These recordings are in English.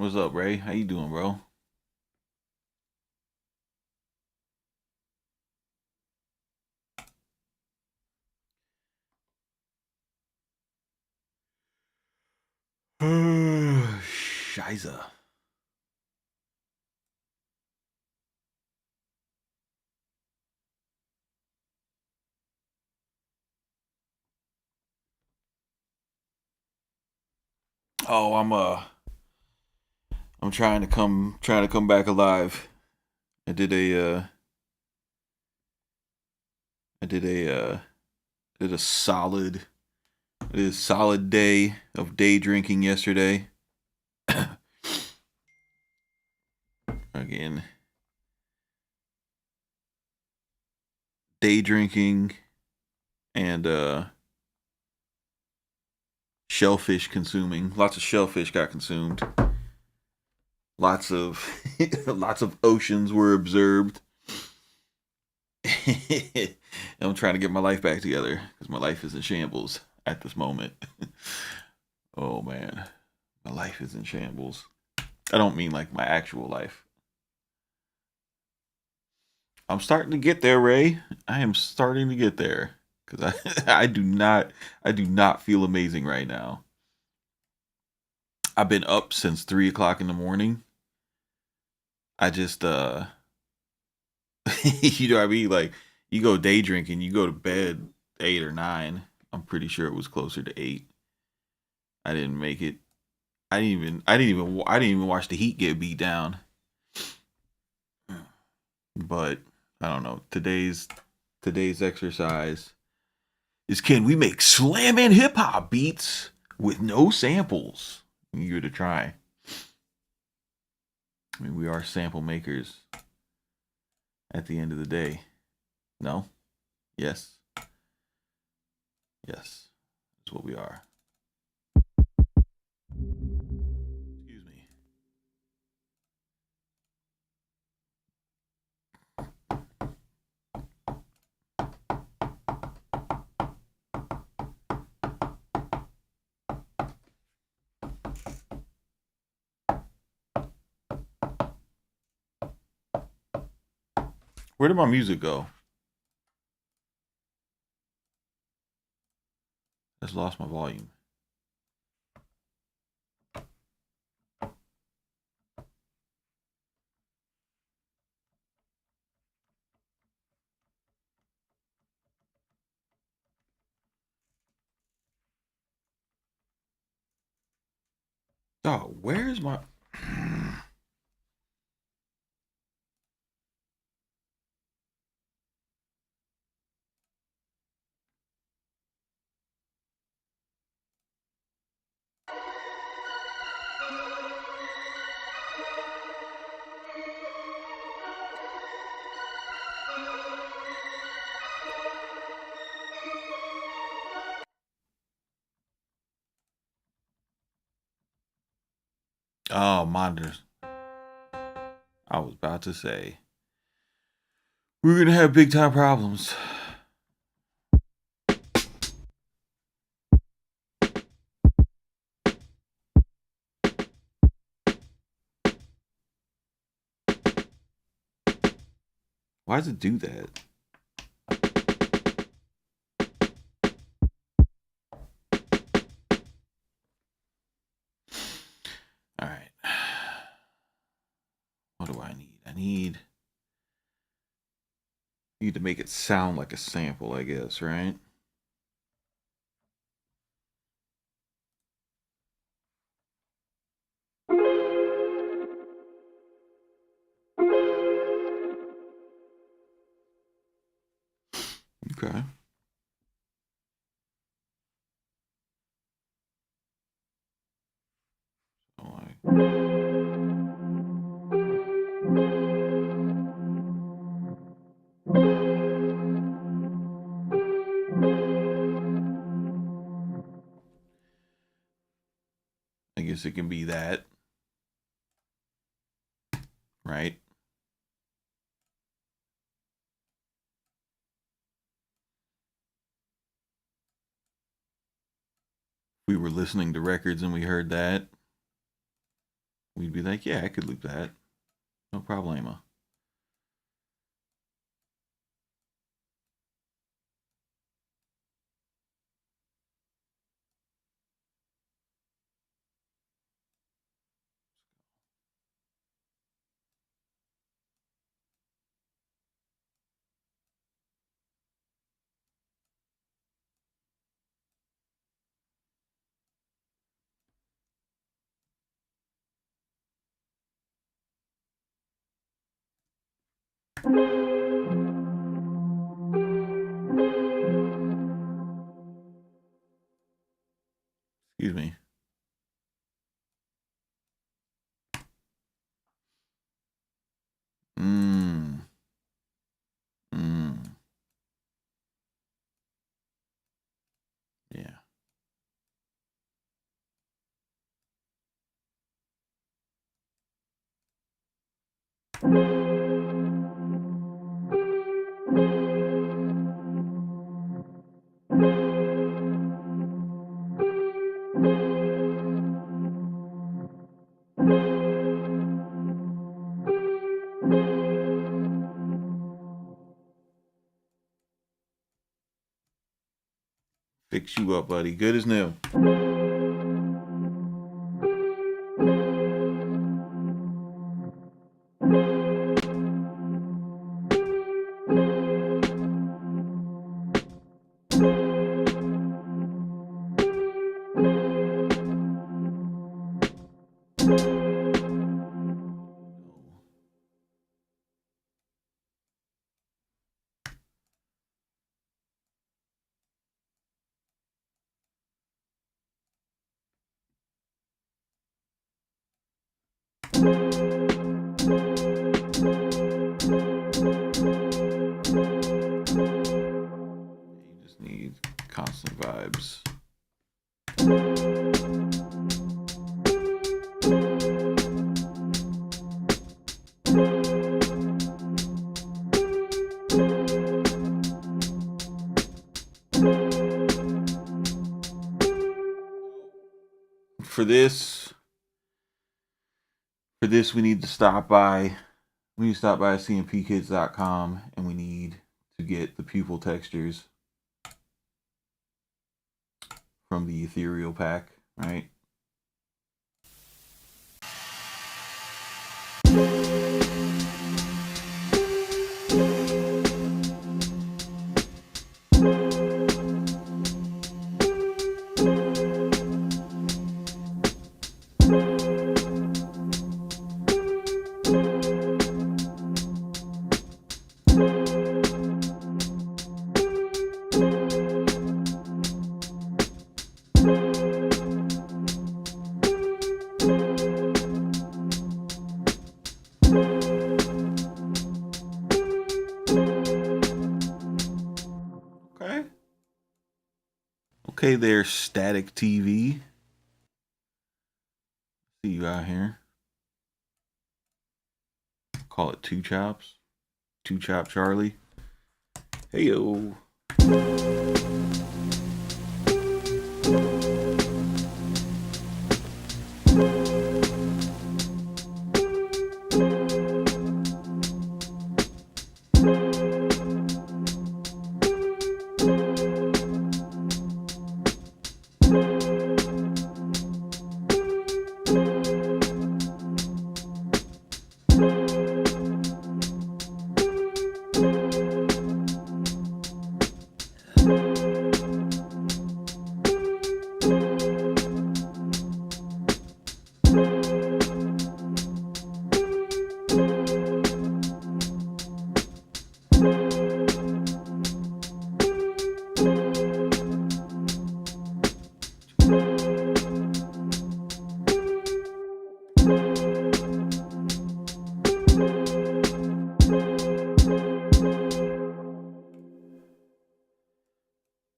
What's up, Ray? How you doing, bro? Shiza. Oh, I'm trying to come back alive. I did a I did a solid day of day drinking yesterday. Again, day drinking and shellfish consuming. Lots of shellfish got consumed. Lots of lots of oceans were observed. I'm trying to get my life back together because my life is in shambles at this moment. Oh man, my life is in shambles. I don't mean like my actual life. I'm starting to get there, Ray. I am starting to get there because I do not feel amazing right now. I've been up since 3 o'clock in the morning. I just you know what I mean? Like you go day drinking, you go to bed 8 or 9. I'm pretty sure it was closer to 8. I didn't make it. I didn't even watch the Heat get beat down. But I don't know. Today's exercise is, can we make slamming hip hop beats with no samples? Eager to try. I mean, we are sample makers at the end of the day. No? Yes. Yes. That's what we are. Excuse me. Where did my music go? I just lost my volume. Oh, where's my monitors? I was about to say we're gonna have big time problems. Why does it do that? All right. What do I need? I need to make it sound like a sample, I guess, right? Okay. So I guess it can be that, right? We were listening to records and we heard that. we'd be like, yeah, I could loop that. No problemo. Excuse me. Mmm. Mmm. Yeah. Fix you up, buddy. Good as new. You just need constant vibes. For this, we need to stop by. We need to stop by cmpkids.com, and we need to get the pupil textures from the ethereal pack, right? Okay. Okay there, Static TV. See you out here. Call it Two Chops. Two Chop Charlie. Hey yo.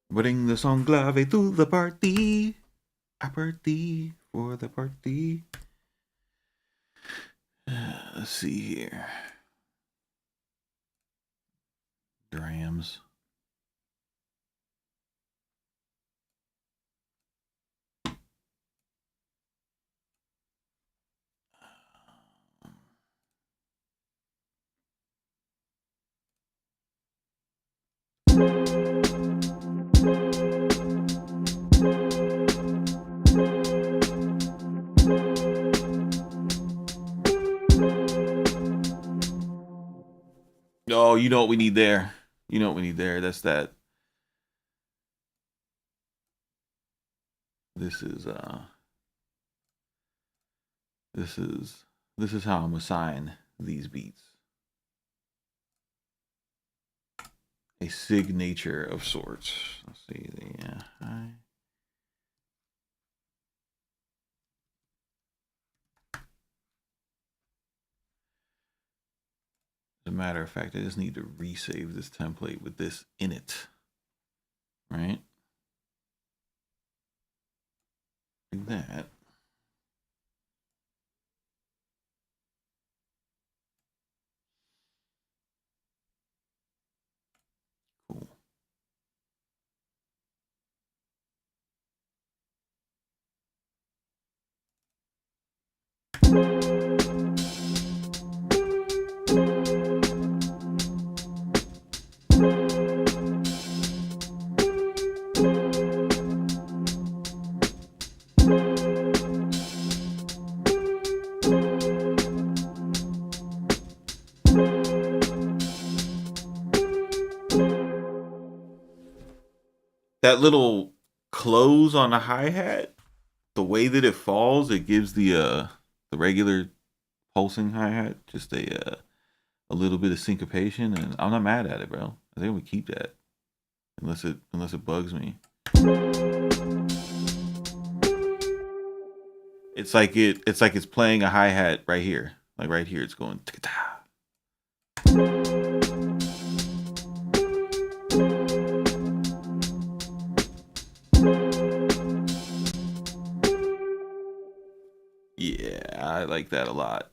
Bring the song clave to the party. A party for the party. Let's see here. Drams. Oh, you know what we need there? You know what we need there? That's that. This is this is this is how I'm assign these beats. A signature of sorts. Let's see. Yeah. As a matter of fact, I just need to resave this template with this in it. Right? Like that. Cool. That little close on the hi-hat, the way that it falls, it gives the regular pulsing hi-hat just a little bit of syncopation, and I'm not mad at it, bro. I think we keep that. Unless it bugs me. It's like it's playing a hi-hat right here. Like right here it's going yeah, I like that a lot.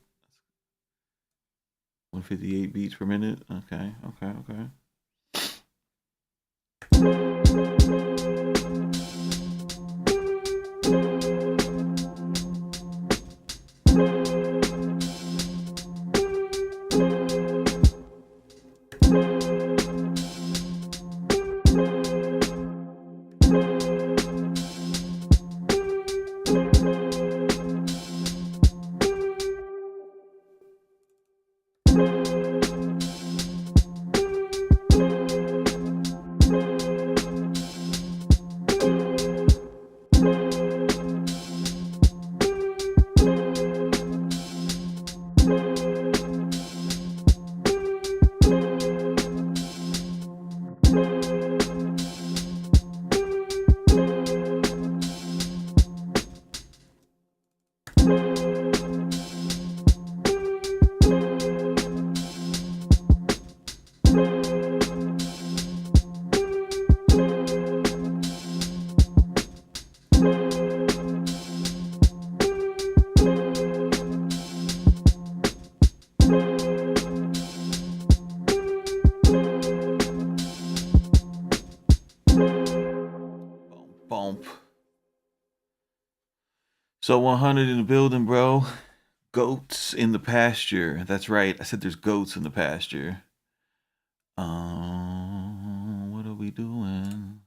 158 beats per minute. Okay. Bump. So 100 in the building, bro. Goats in the pasture. That's right. I said there's goats in the pasture. What are we doing?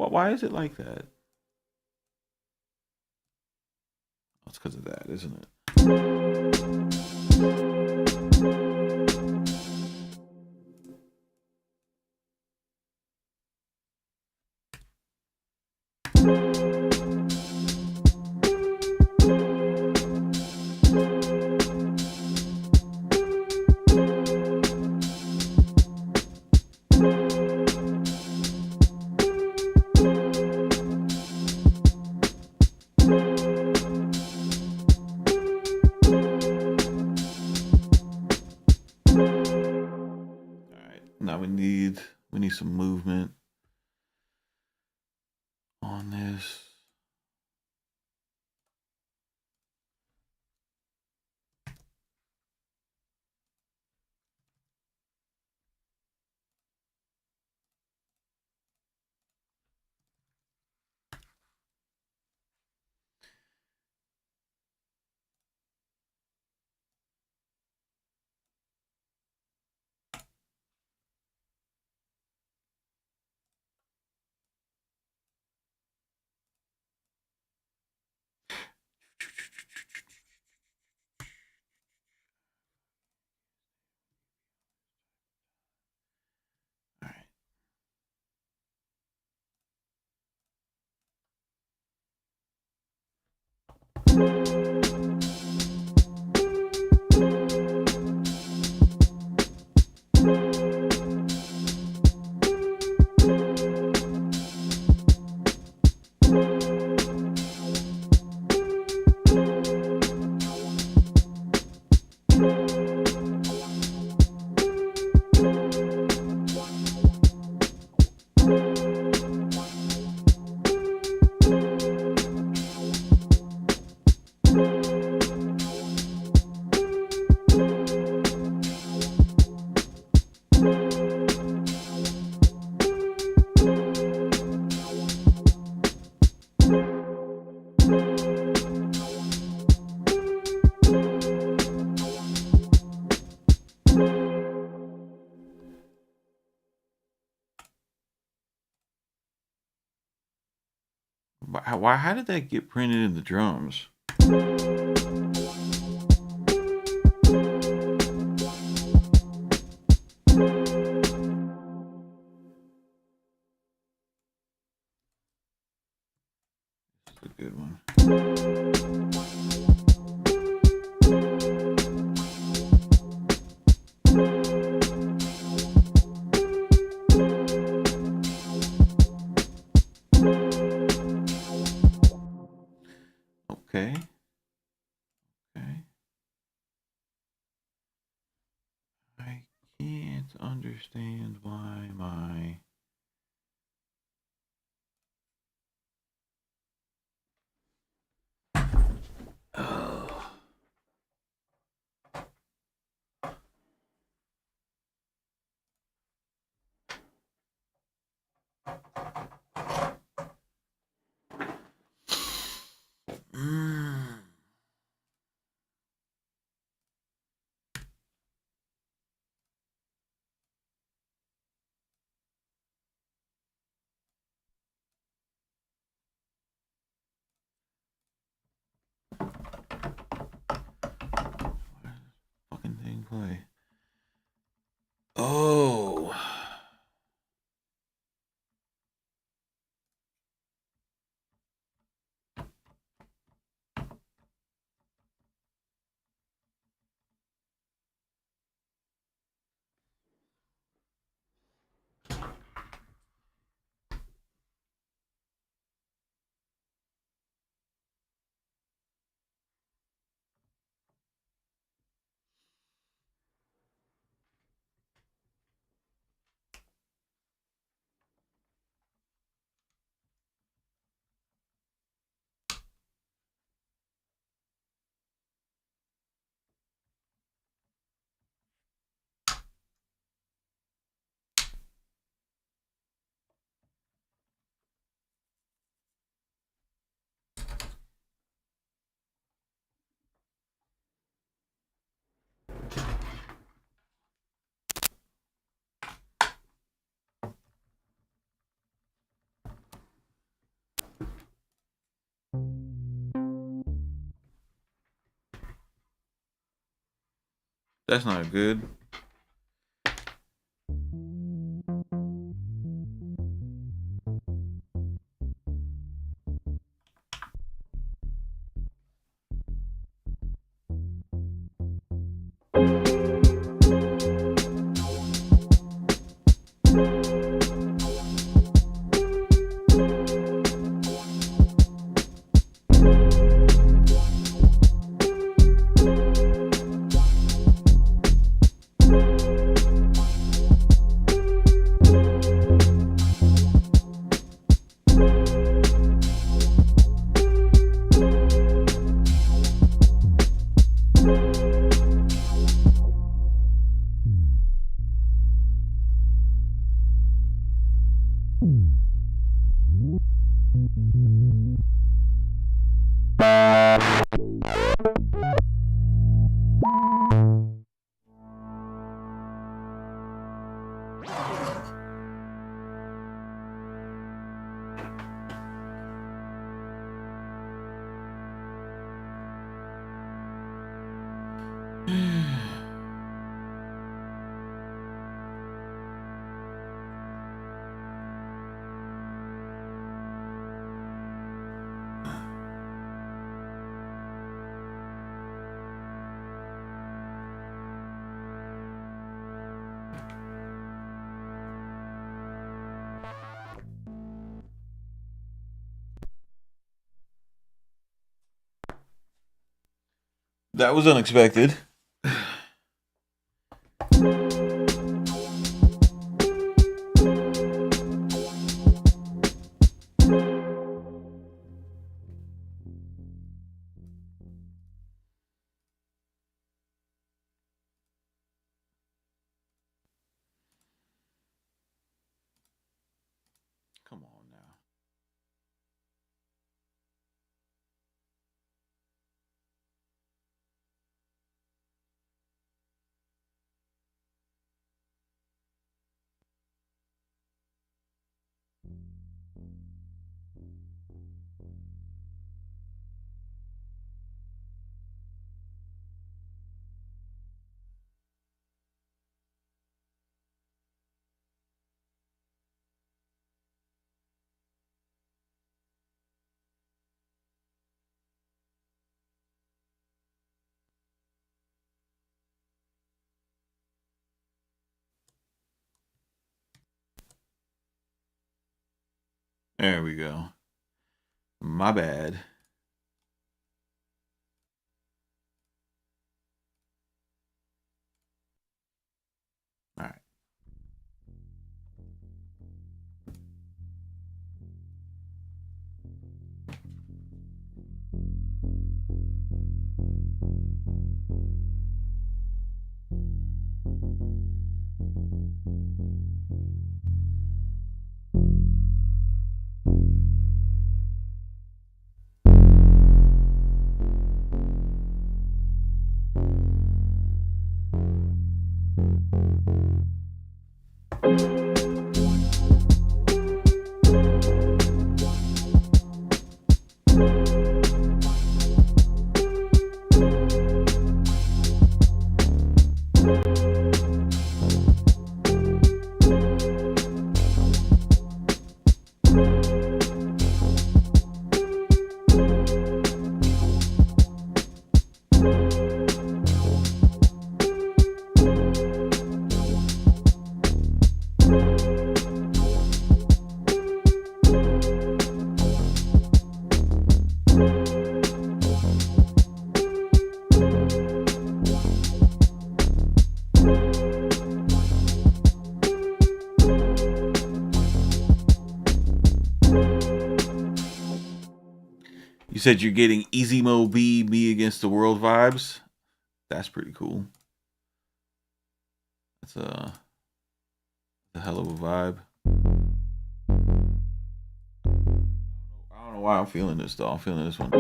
Why is it like that? Oh, it's because of that, isn't it? some movement on this. All right. How did that get printed in the drums? This is a good one. Okay. Okay. I can't understand why my oh. Mm. Why does this fucking thing play? Oh. That's not good. That was unexpected. Come on now. There we go. My bad. All right. You said you're getting Easy Mo B, Me Against the World vibes. That's pretty cool. That's a hell of a vibe. I don't know why I'm feeling this though. I'm feeling this one.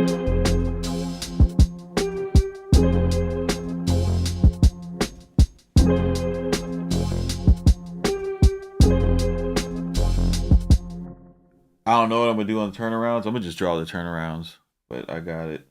I don't know what I'm gonna do on the turnarounds. I'm gonna just draw the turnarounds, but I got it.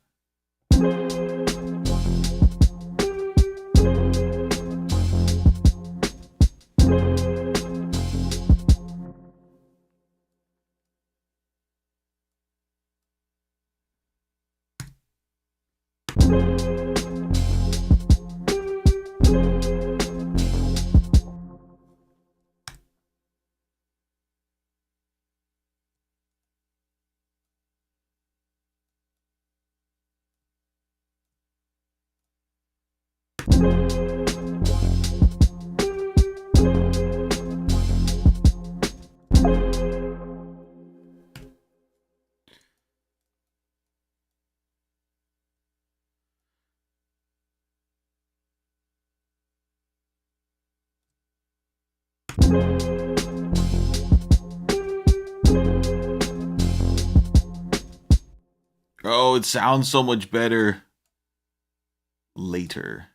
Oh, it sounds so much better later.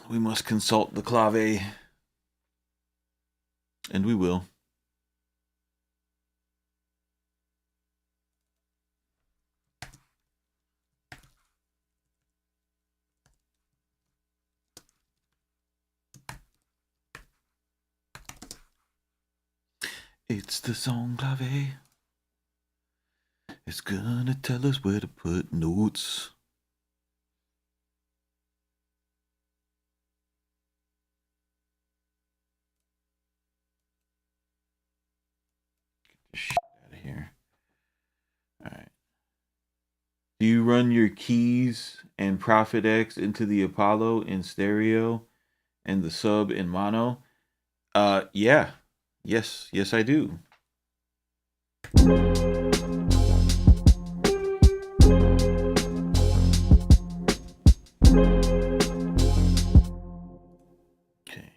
We must consult the clave. And we will. It's the song clave. It's gonna tell us where to put notes. Get this shit out of here. Alright. Do you run your keys and Prophet X into the Apollo in stereo and the sub in mono? Yeah. Yes, I do. Okay.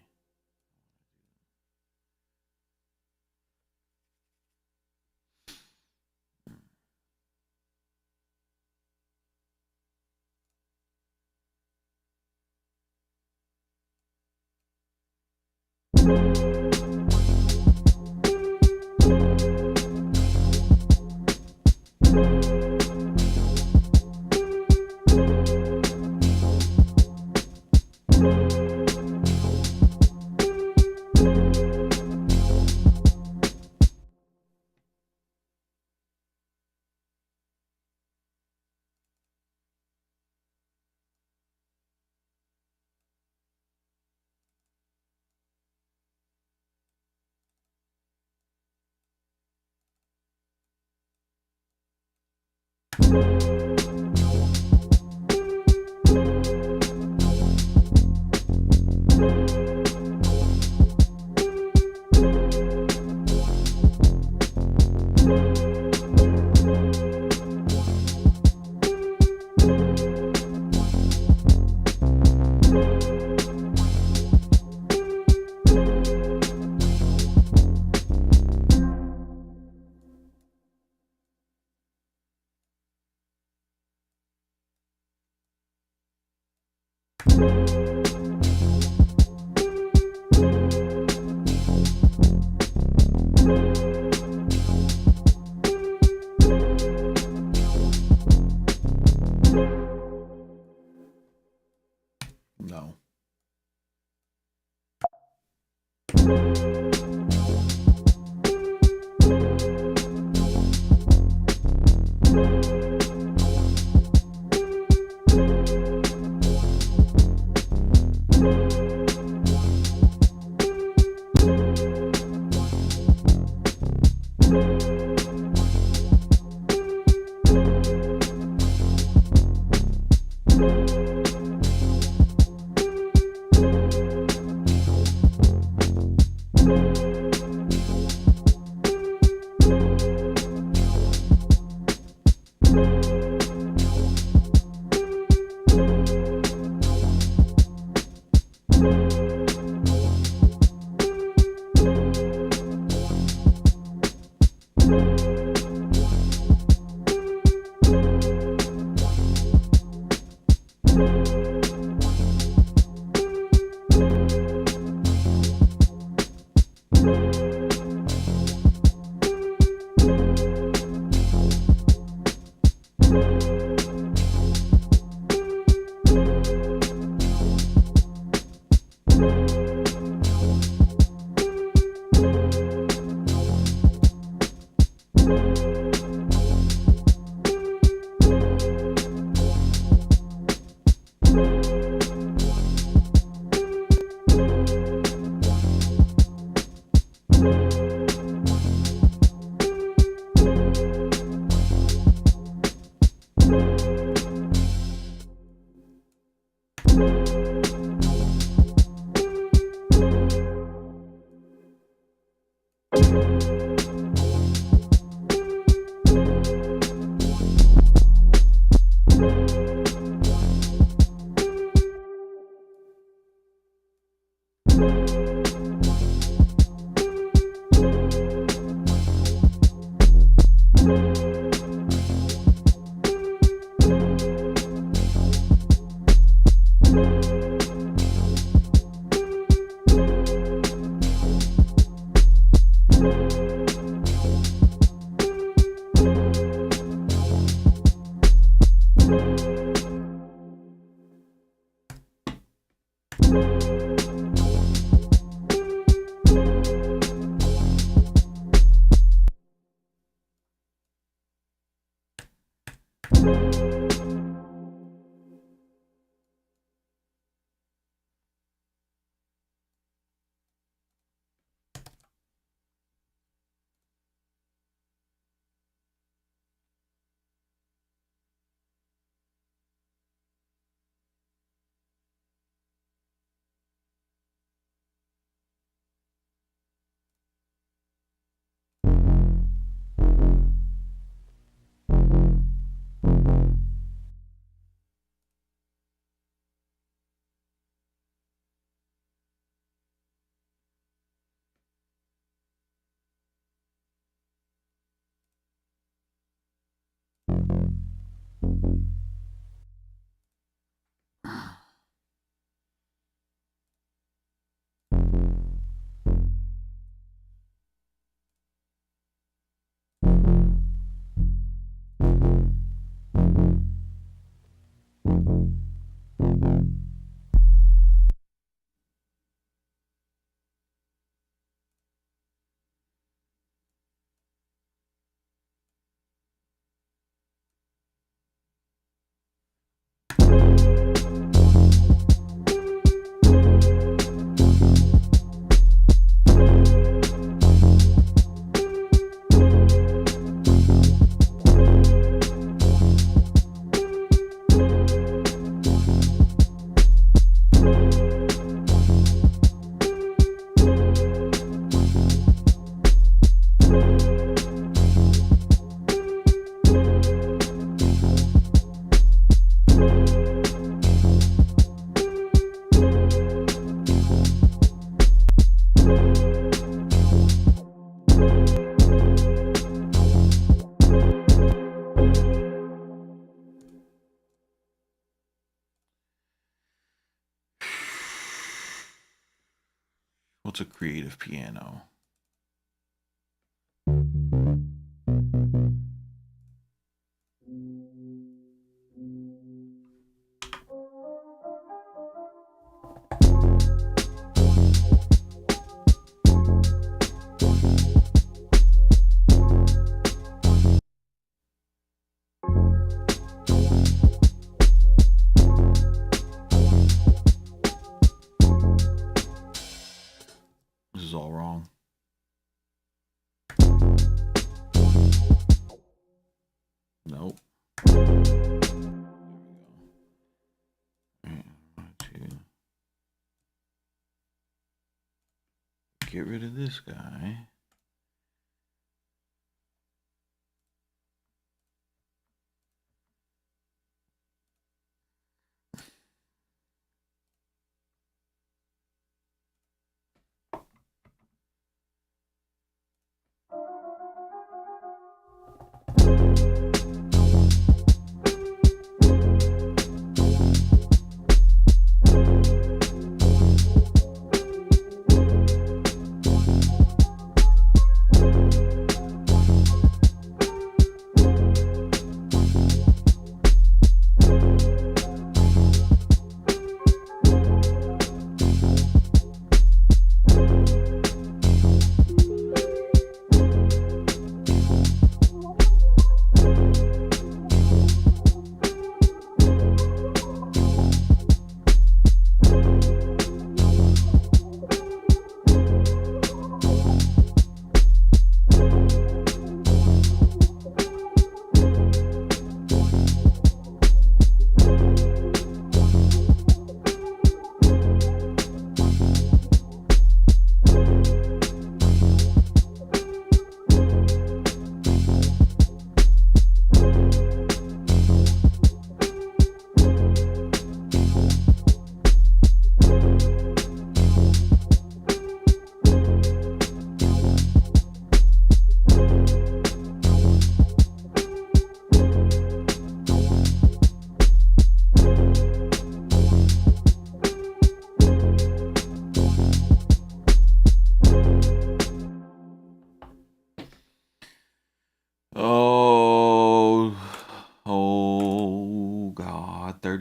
No. What's a creative piano? This is all wrong. Nope. There we go. Get rid of this guy.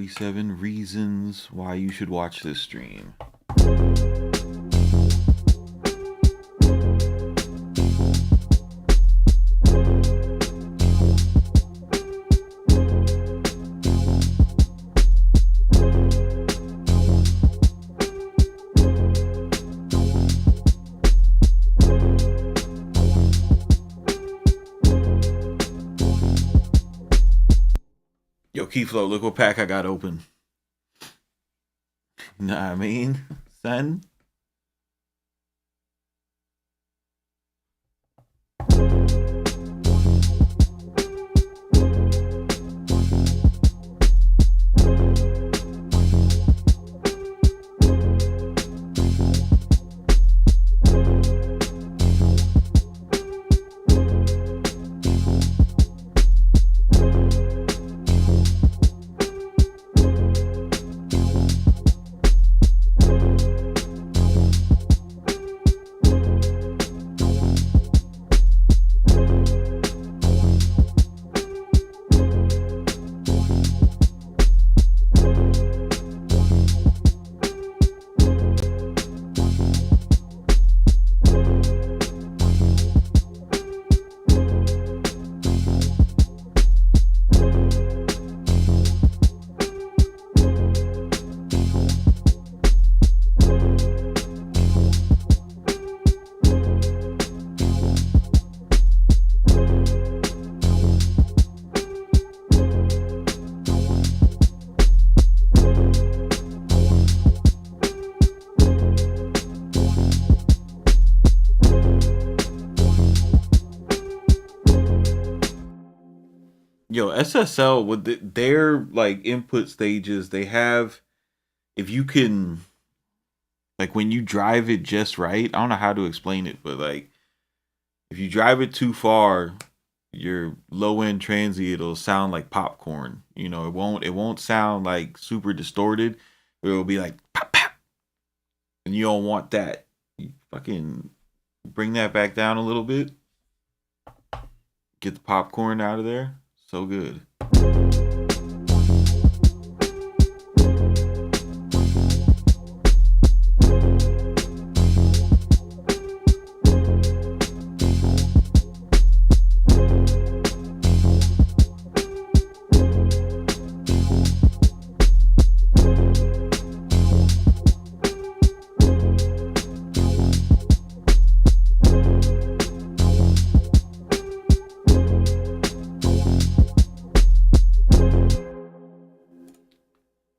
37 reasons why you should watch this stream. Yo, Keyflow, look what pack I got open. You know what I mean, son? Yo, SSL with their like input stages, they have, if you can, like when you drive it just right, I don't know how to explain it, but like if you drive it too far, your low end transient it'll sound like popcorn. You know, it won't sound like super distorted. It'll be like pop pop, and you don't want that. You fucking bring that back down a little bit. Get the popcorn out of there. So good.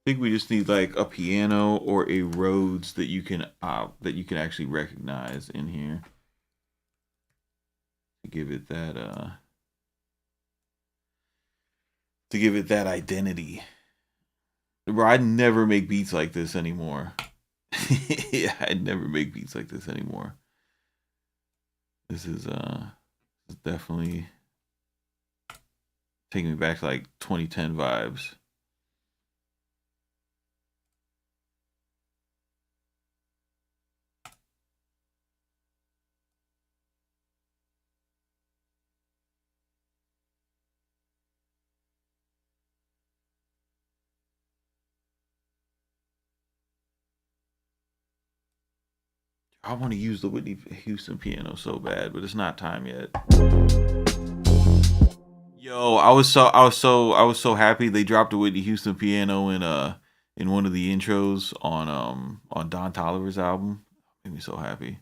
I think we just need like a piano or a Rhodes that you can actually recognize in here to give it that identity. Bro, I'd never make beats like this anymore. Yeah, I'd never make beats like this anymore. This is definitely taking me back to like 2010 vibes. I want to use the Whitney Houston piano so bad, but it's not time yet. Yo, I was so happy they dropped the Whitney Houston piano in one of the intros on Don Toliver's album. Made me so happy.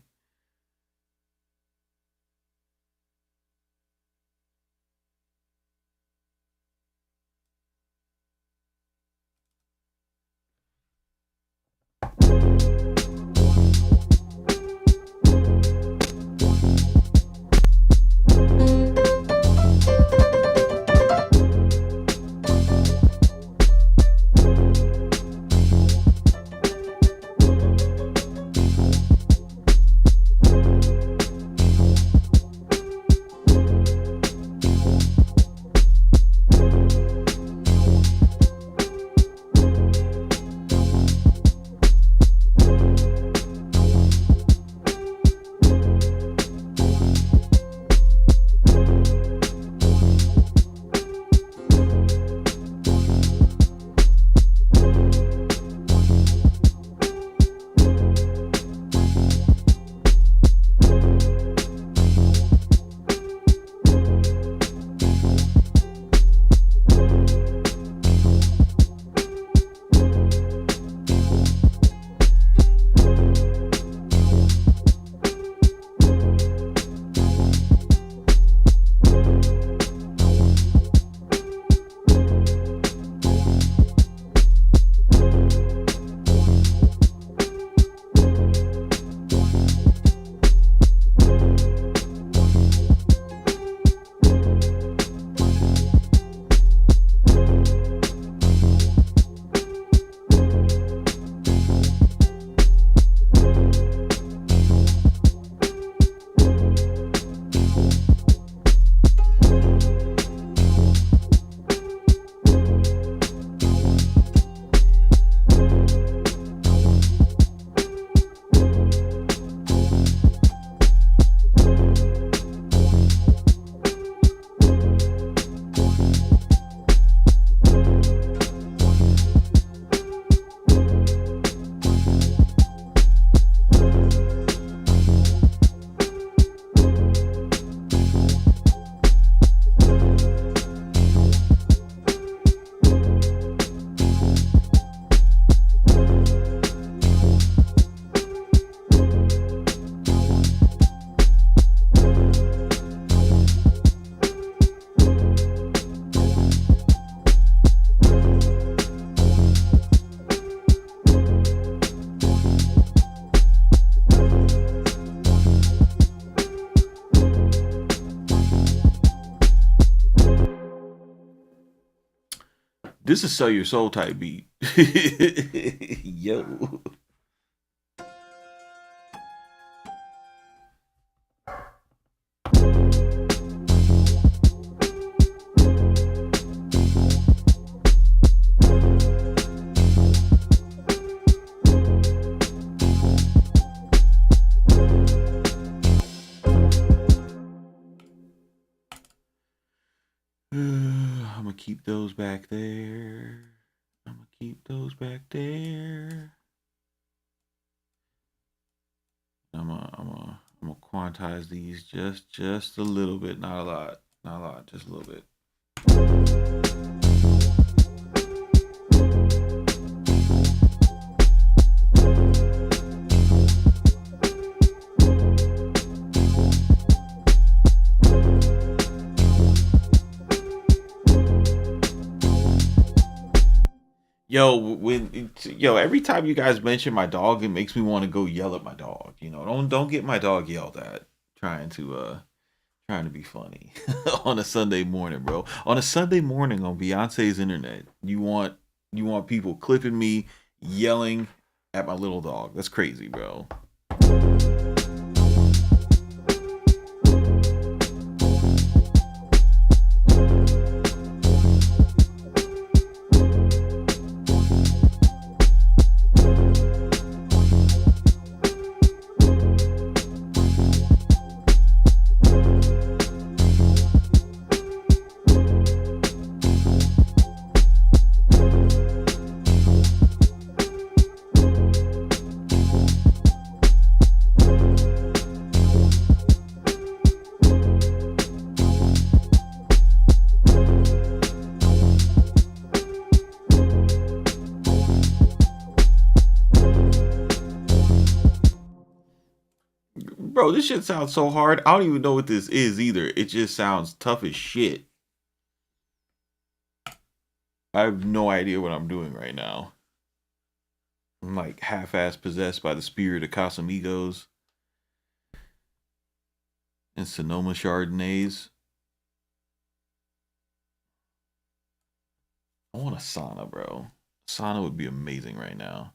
This is Sell Your Soul type beat. Yo. I'm gonna keep those back there. I'm gonna keep those back there. I'm gonna quantize these just a little bit, not a lot, just a little bit. Every time you guys mention my dog, it makes me want to go yell at my dog. Don't get my dog yelled at trying to be funny on a Sunday morning, bro. On a Sunday morning on Beyonce's internet, you want people clipping me yelling at my little dog. That's crazy, bro. Bro, this shit sounds so hard. I don't even know what this is either. It just sounds tough as shit. I have no idea what I'm doing right now. I'm like half-ass possessed by the spirit of Casamigos and Sonoma Chardonnays. I want a sauna, bro. Sauna would be amazing right now.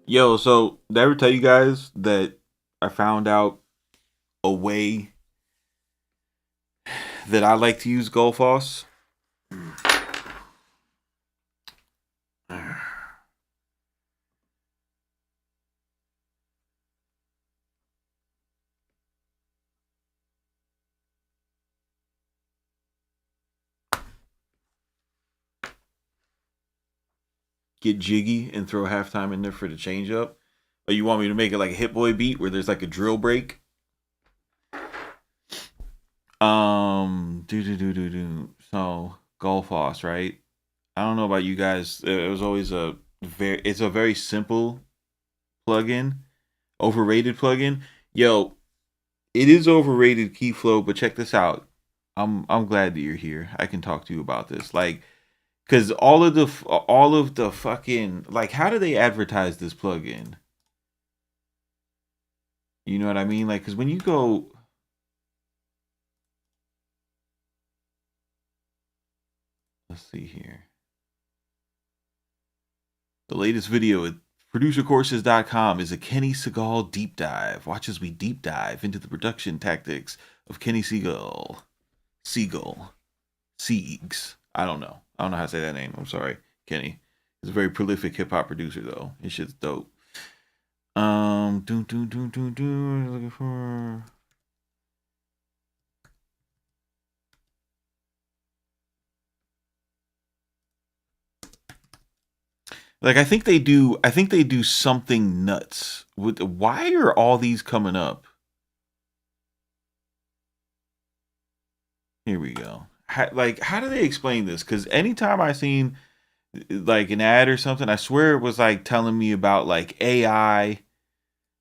Yo, so did I ever tell you guys that I found out a way that I like to use Gullfoss? Get jiggy and throw halftime in there for the change up? Or you want me to make it like a Hit Boy beat where there's like a drill break? So Gullfoss, right? I don't know about you guys. It was always it's a very simple plugin, overrated plugin. Yo, it is overrated, Keyflow, but check this out. I'm glad that you're here. I can talk to you about this. Like, cause all of the fucking, like, how do they advertise this plugin? You know what I mean? Like, cause when you go, let's see here. The latest video at producercourses.com is a Kenny Segal deep dive. Watch as we deep dive into the production tactics of Kenny Segal. Siegs. I don't know how to say that name. I'm sorry, Kenny. He's a very prolific hip hop producer, though. His shit's dope. Looking for. Like, I think they do something nuts with. Why are all these coming up? Here we go. How do they explain this? Because anytime I seen like an ad or something, I swear it was like telling me about like AI.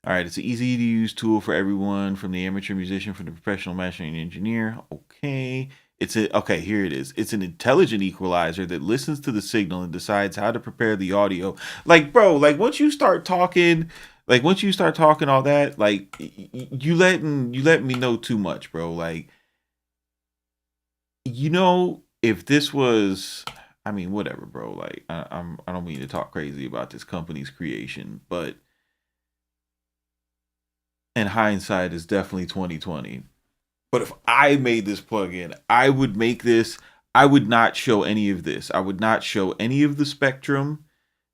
All right, it's an easy to use tool for everyone, from the amateur musician from the professional mastering engineer. Okay. Okay, here it is. It's an intelligent equalizer that listens to the signal and decides how to prepare the audio. Like, bro, like once you start talking all that, like you letting me know too much, bro. Like, if this was, I mean, whatever, bro. Like, I don't mean to talk crazy about this company's creation, but in hindsight, it's definitely 2020. But if I made this plugin, I would make this. I would not show any of this. I would not show any of the spectrum,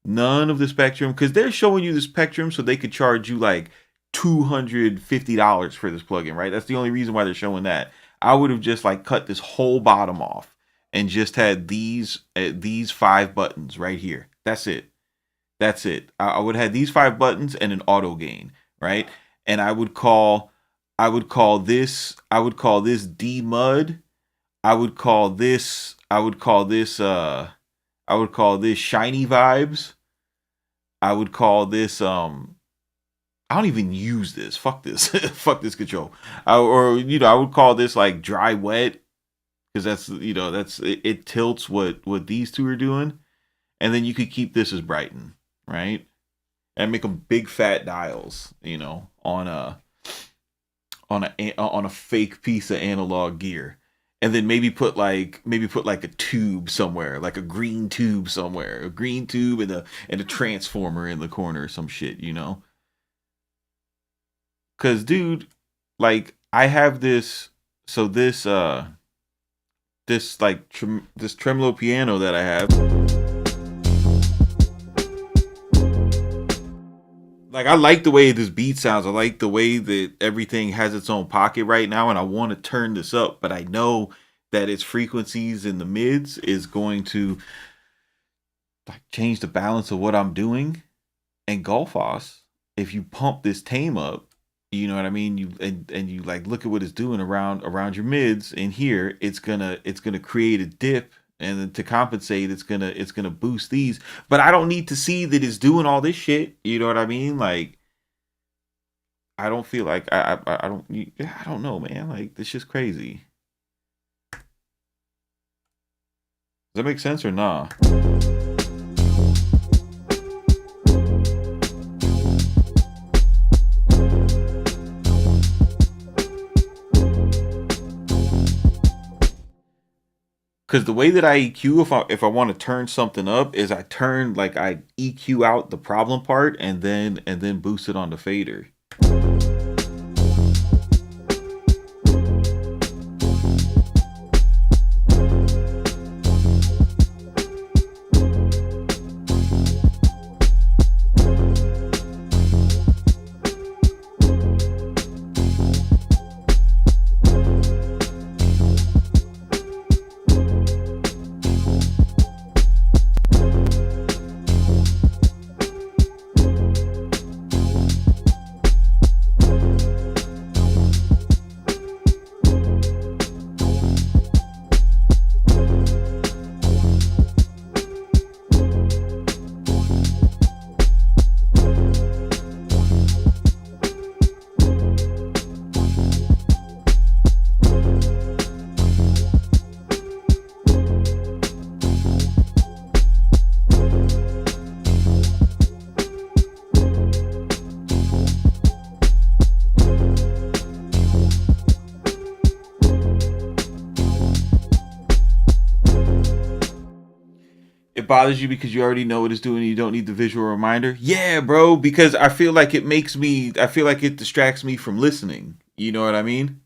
none of the spectrum, because they're showing you the spectrum so they could charge you like $250 for this plugin, right? That's the only reason why they're showing that. I would have just like cut this whole bottom off and just had these 5 buttons right here. That's it. That's it. I would have had these 5 buttons and an auto gain, right? And I would call this D Mud. I would call this Shiny Vibes. I would call this I don't even use this. Fuck this. Fuck this control. I would call this like Dry Wet, because it tilts what these two are doing. And then you could keep this as Brighton, right? And make them big fat dials, on a fake piece of analog gear. And then maybe put like a tube somewhere, like a green tube somewhere, a green tube and a transformer in the corner or some shit, Cause dude, like I have this, so this this tremolo piano that I have. Like, I like the way this beat sounds. I like the way that everything has its own pocket right now, and I want to turn this up, but I know that its frequencies in the mids is going to like change the balance of what I'm doing. And Golfos, if you pump this tame up, you know what I mean? You like look at what it's doing around your mids, and here it's gonna create a dip, and then to compensate it's gonna boost these. But I don't need to see that it's doing all this shit. You know what I mean? Like, I don't feel like I don't know, man. Like, this shit's crazy. Does that make sense or nah? Because the way that I EQ, if I want to turn something up, is I EQ out the problem part and then boost it on the fader. Bothers you because you already know what it's doing and you don't need the visual reminder. Yeah, bro, because I feel like it distracts me from listening. You know what I mean?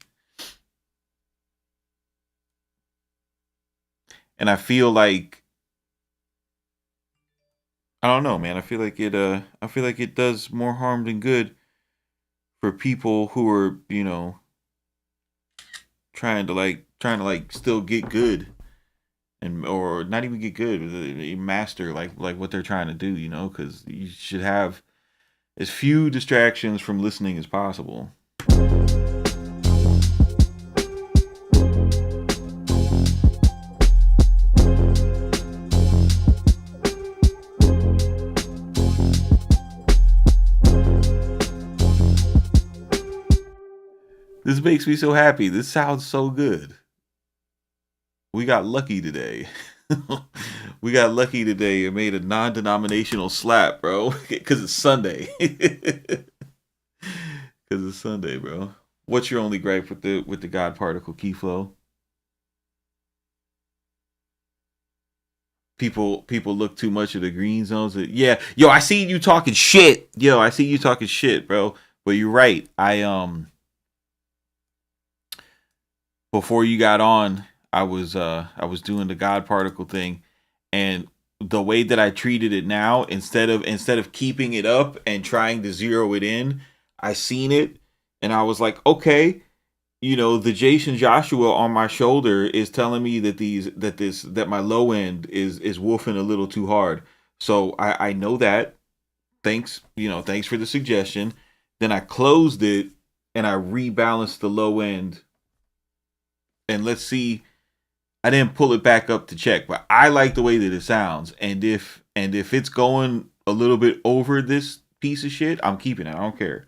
And I feel like, I don't know, man. I feel like it does more harm than good for people who are, trying to still get good. Or not even get good, master like what they're trying to do, because you should have as few distractions from listening as possible. This makes me so happy. This sounds so good. We got lucky today. We got lucky today and made a non-denominational slap, bro. Because it's Sunday. Because it's Sunday, bro. What's your only gripe with the God particle key flow? People look too much at the green zones. Yeah, yo, I see you talking shit. Yo, I see you talking shit, bro. But you're right. Before you got on, I was doing the God particle thing, and the way that I treated it now, instead of keeping it up and trying to zero it in, I seen it and I was like, okay, the Jason Joshua on my shoulder is telling me that my low end is woofing a little too hard. So I know that. Thanks for the suggestion. Then I closed it and I rebalanced the low end. And let's see, I didn't pull it back up to check, but I like the way that it sounds. And if it's going a little bit over this piece of shit, I'm keeping it. I don't care.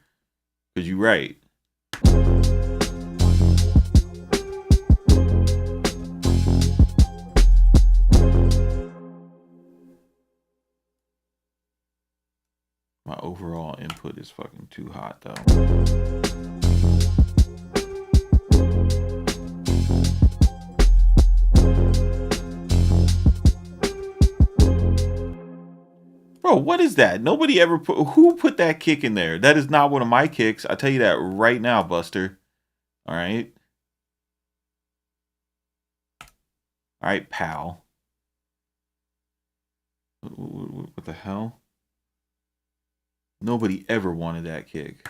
Cause you're right. My overall input is fucking too hot though. Bro, what is that? Nobody ever who put that kick in there? That is not one of my kicks. I tell you that right now, Buster. All right. All right, pal. What the hell? Nobody ever wanted that kick.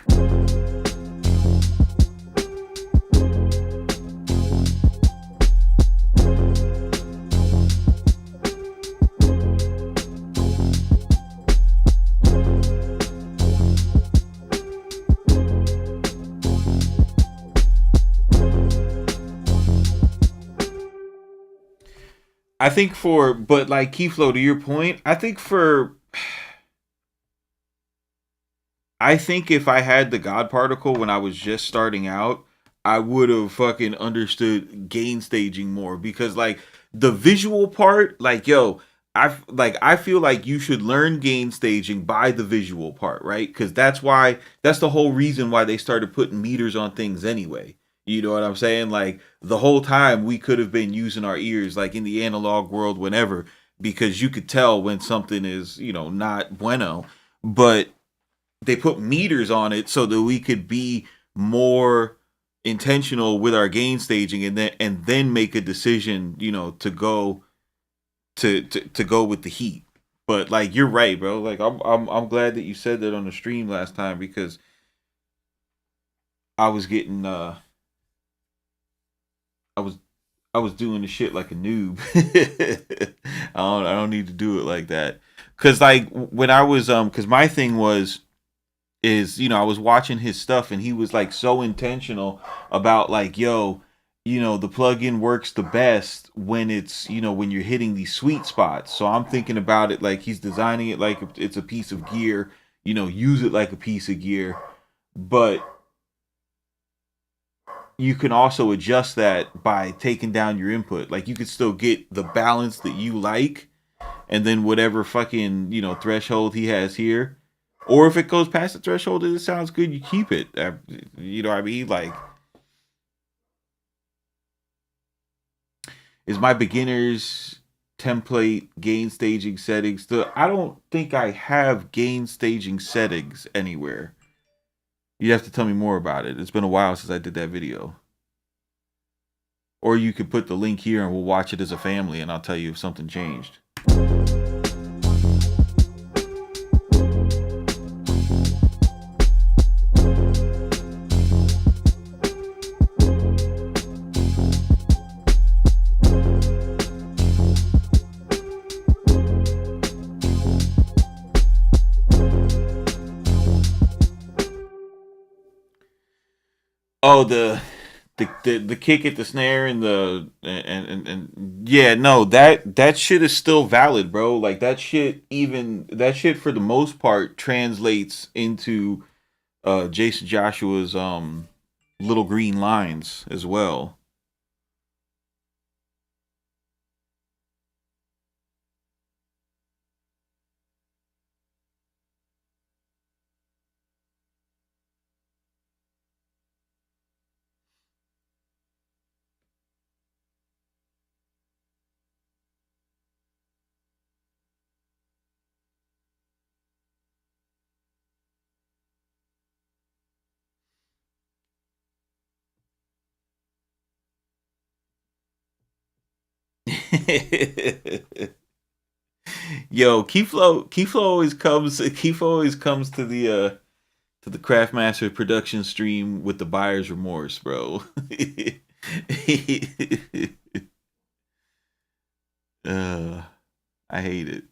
I think but like Keyflow, to your point, I think if I had the God particle when I was just starting out, I would have fucking understood gain staging more because like the visual part, like yo, I feel like you should learn gain staging by the visual part, right? Because that's the whole reason why they started putting meters on things anyway. You know what I'm saying? Like the whole time we could have been using our ears, like in the analog world, whenever, because you could tell when something is, not bueno. But they put meters on it so that we could be more intentional with our gain staging and then make a decision, to go to go with the heat. But like you're right, bro. Like I'm glad that you said that on the stream last time because I was getting I was I was doing the shit like a noob. I don't need to do it like that. Cause like when I was cause my thing is I was watching his stuff and he was like so intentional about like yo, the plugin works the best when it's when you're hitting these sweet spots. So I'm thinking about it like he's designing it like it's a piece of gear, use it like a piece of gear. But you can also adjust that by taking down your input. Like you could still get the balance that you like, and then whatever fucking threshold he has here, or if it goes past the threshold and it sounds good, you keep it. You know what I mean? Like, is my beginners template gain staging settings? I don't think I have gain staging settings anywhere. You have to tell me more about it. It's been a while since I did that video. Or you could put the link here and we'll watch it as a family and I'll tell you if something changed. Oh, the kick at the snare and and yeah, no, that shit is still valid, bro. Like that shit for the most part translates into Jason Joshua's little green lines as well. Yo, Keith always comes to the Craftmaster production stream with the buyer's remorse, bro. uh, I hate it.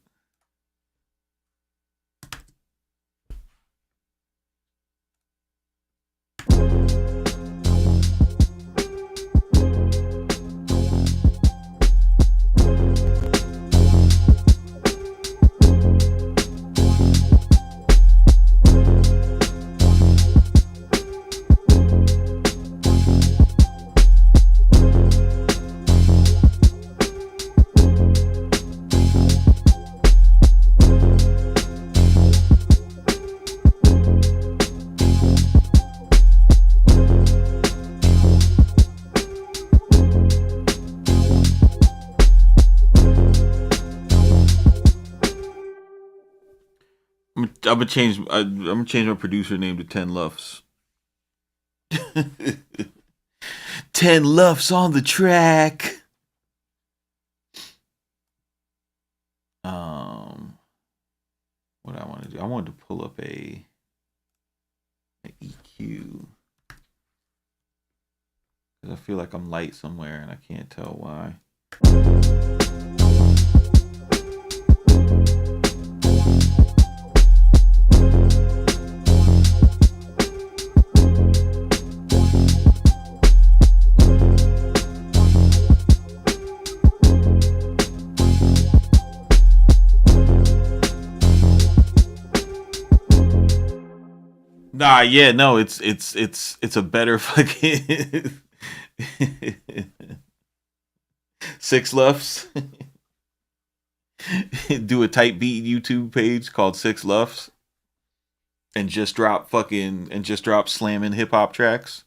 I'm gonna change my producer name to 10 Luffs. 10 Luffs on the track. What I want to do? I wanted to pull up a EQ because I feel like I'm light somewhere and I can't tell why. Nah, yeah, no, it's a better fucking 6 Luffs. Do a type beat YouTube page called 6 Luffs and just drop slamming hip hop tracks.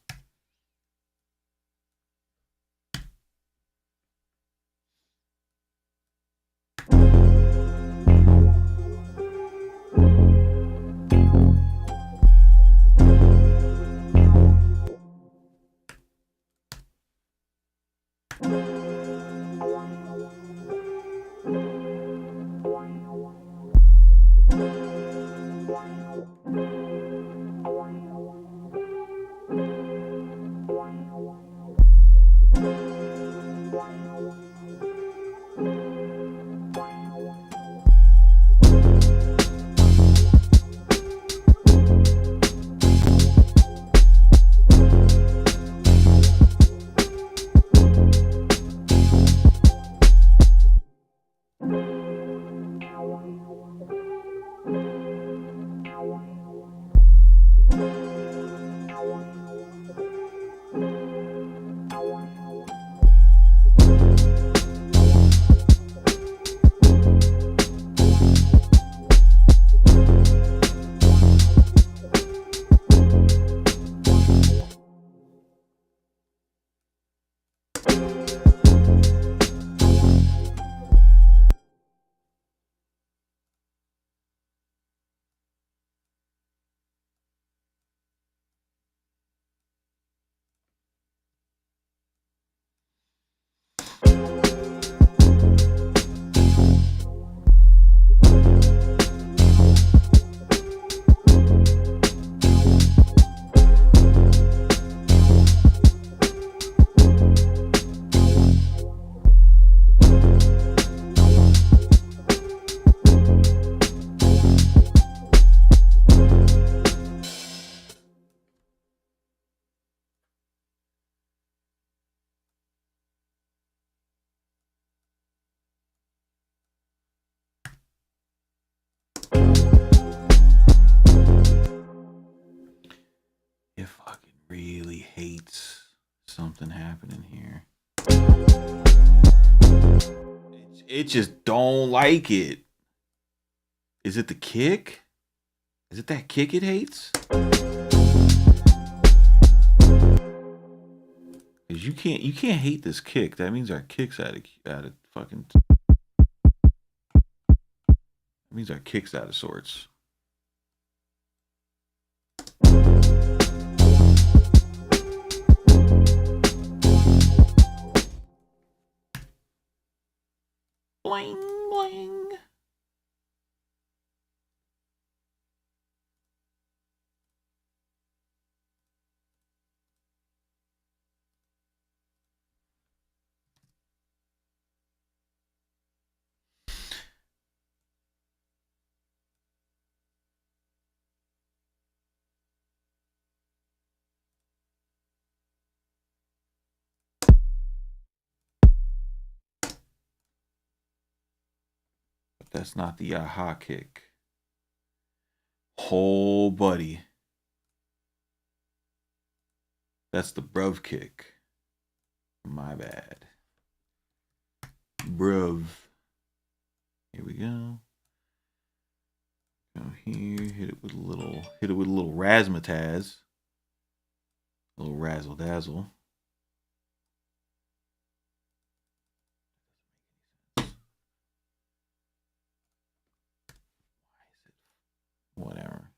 something happening here. It just don't like it. Is it the kick? Is it that kick it hates? Cause you can't hate this kick. That means our kick's out of fucking. That means our kick's out of sorts. Bling bling. That's not the aha kick. Oh, buddy. That's the bruv kick. My bad. Bruv. Here we go. Go here. Hit it with a little razzmatazz. A little razzle dazzle. Whatever.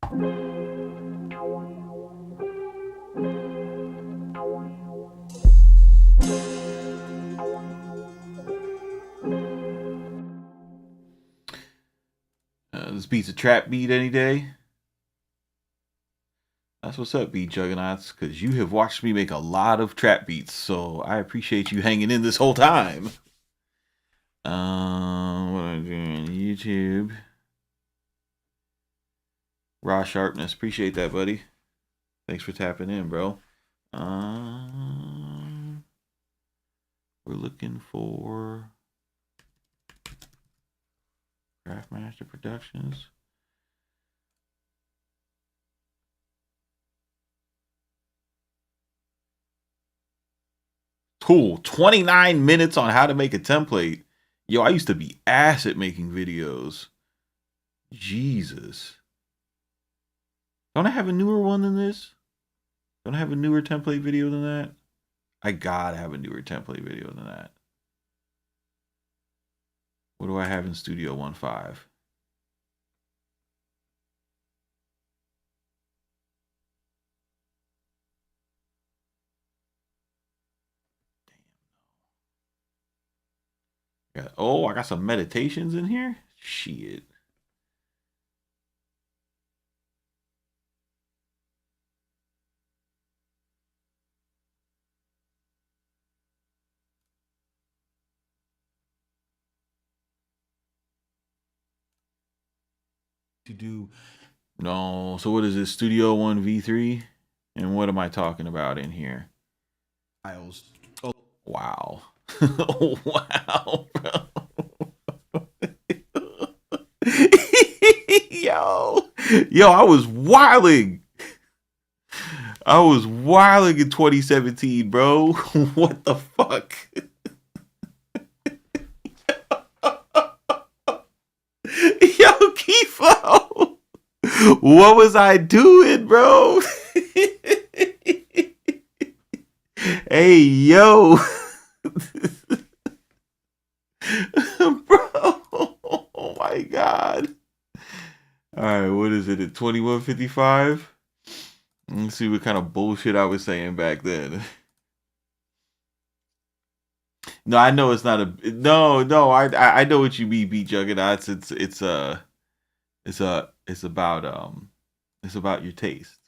This beats a trap beat any day. That's what's up, Beat Juggernauts, because you have watched me make a lot of trap beats, so I appreciate you hanging in this whole time. What am I doing? YouTube. Raw Sharpness, appreciate that, buddy. Thanks for tapping in, bro. We're looking for Craftmaster Productions. Cool. 29 minutes on how to make a template. Yo, I used to be ass at making videos. Jesus. Don't I have a newer one than this? Don't I have a newer template video than that? I gotta have a newer template video than that. What do I have in Studio 1.5? Oh, I got some meditations in here? Shit. To do no, so what is this? Studio One V3? And what am I talking about in here? Files. Oh wow. Wow, bro. Yo, I was wilding. I was wilding in 2017, bro. What the fuck? Yo, Kifo. What was I doing, bro? Hey, yo. Bro. Oh my god. Alright, what is it at 21:55? Let's see what kind of bullshit I was saying back then. No, I know it's not a no. I know what you mean, Beat Juggernauts. It's about your taste.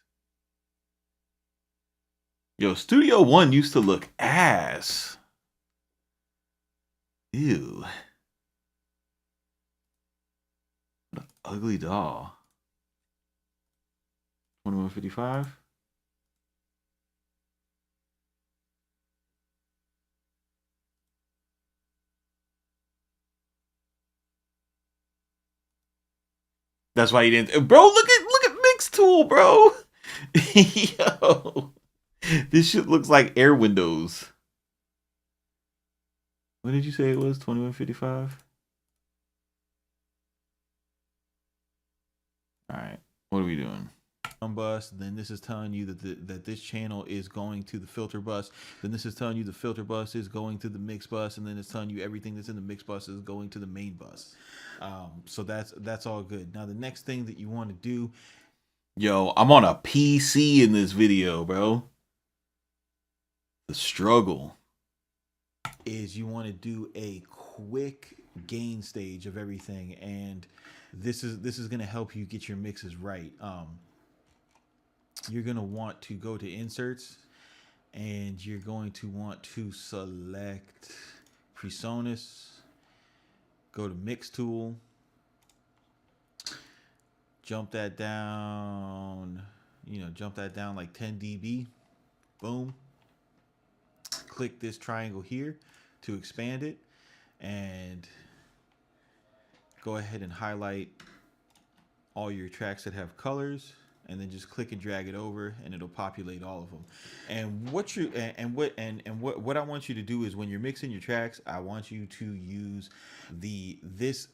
Yo, Studio One used to look ass. Ew. What an ugly doll. 21:55. That's why you didn't, bro. Look at Mixtool, bro. Yo, this shit looks like Air Windows. What did you say it was? 21:55. All right, what are we doing? Bus, then this is telling you that this channel is going to the filter bus, then this is telling you the filter bus is going to the mix bus, and then it's telling you everything that's in the mix bus is going to the main bus. So that's all good. Now the next thing that you want to do, yo, I'm on a PC in this video, bro. The struggle is you want to do a quick gain stage of everything, and this is going to help you get your mixes right. You're going to want to go to inserts, and you're going to want to select PreSonus, go to Mixtool, jump that down, jump that down like 10 dB. Boom. Click this triangle here to expand it, and go ahead and highlight all your tracks that have colors, and then just click and drag it over, and it'll populate all of them. And what I want you to do is, when you're mixing your tracks, I want you to use this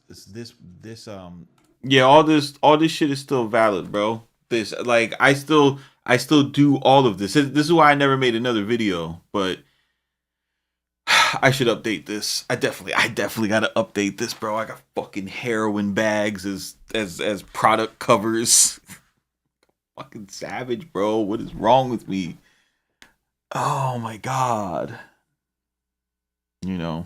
yeah, all this shit is still valid, bro. This, like, I still do all of this. This is why I never made another video, but I should update this. I definitely gotta update this, bro. I got fucking heroin bags as product covers. Fucking savage, bro. What is wrong with me? Oh my god. You know,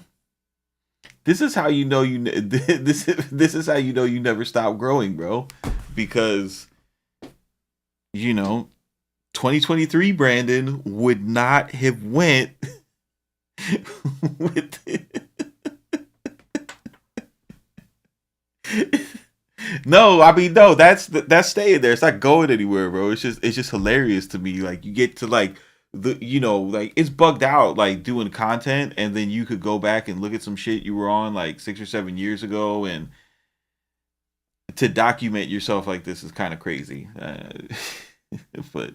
this is how you know this is how you know you never stop growing, bro. Because you know, 2023 Brandon would not have went with No, I mean no, that's staying there. It's not going anywhere, bro. It's just hilarious to me. Like you get to like like it's bugged out like doing content and then you could go back and look at some shit you were on like 6 or 7 years ago and to document yourself like this is kind of crazy. But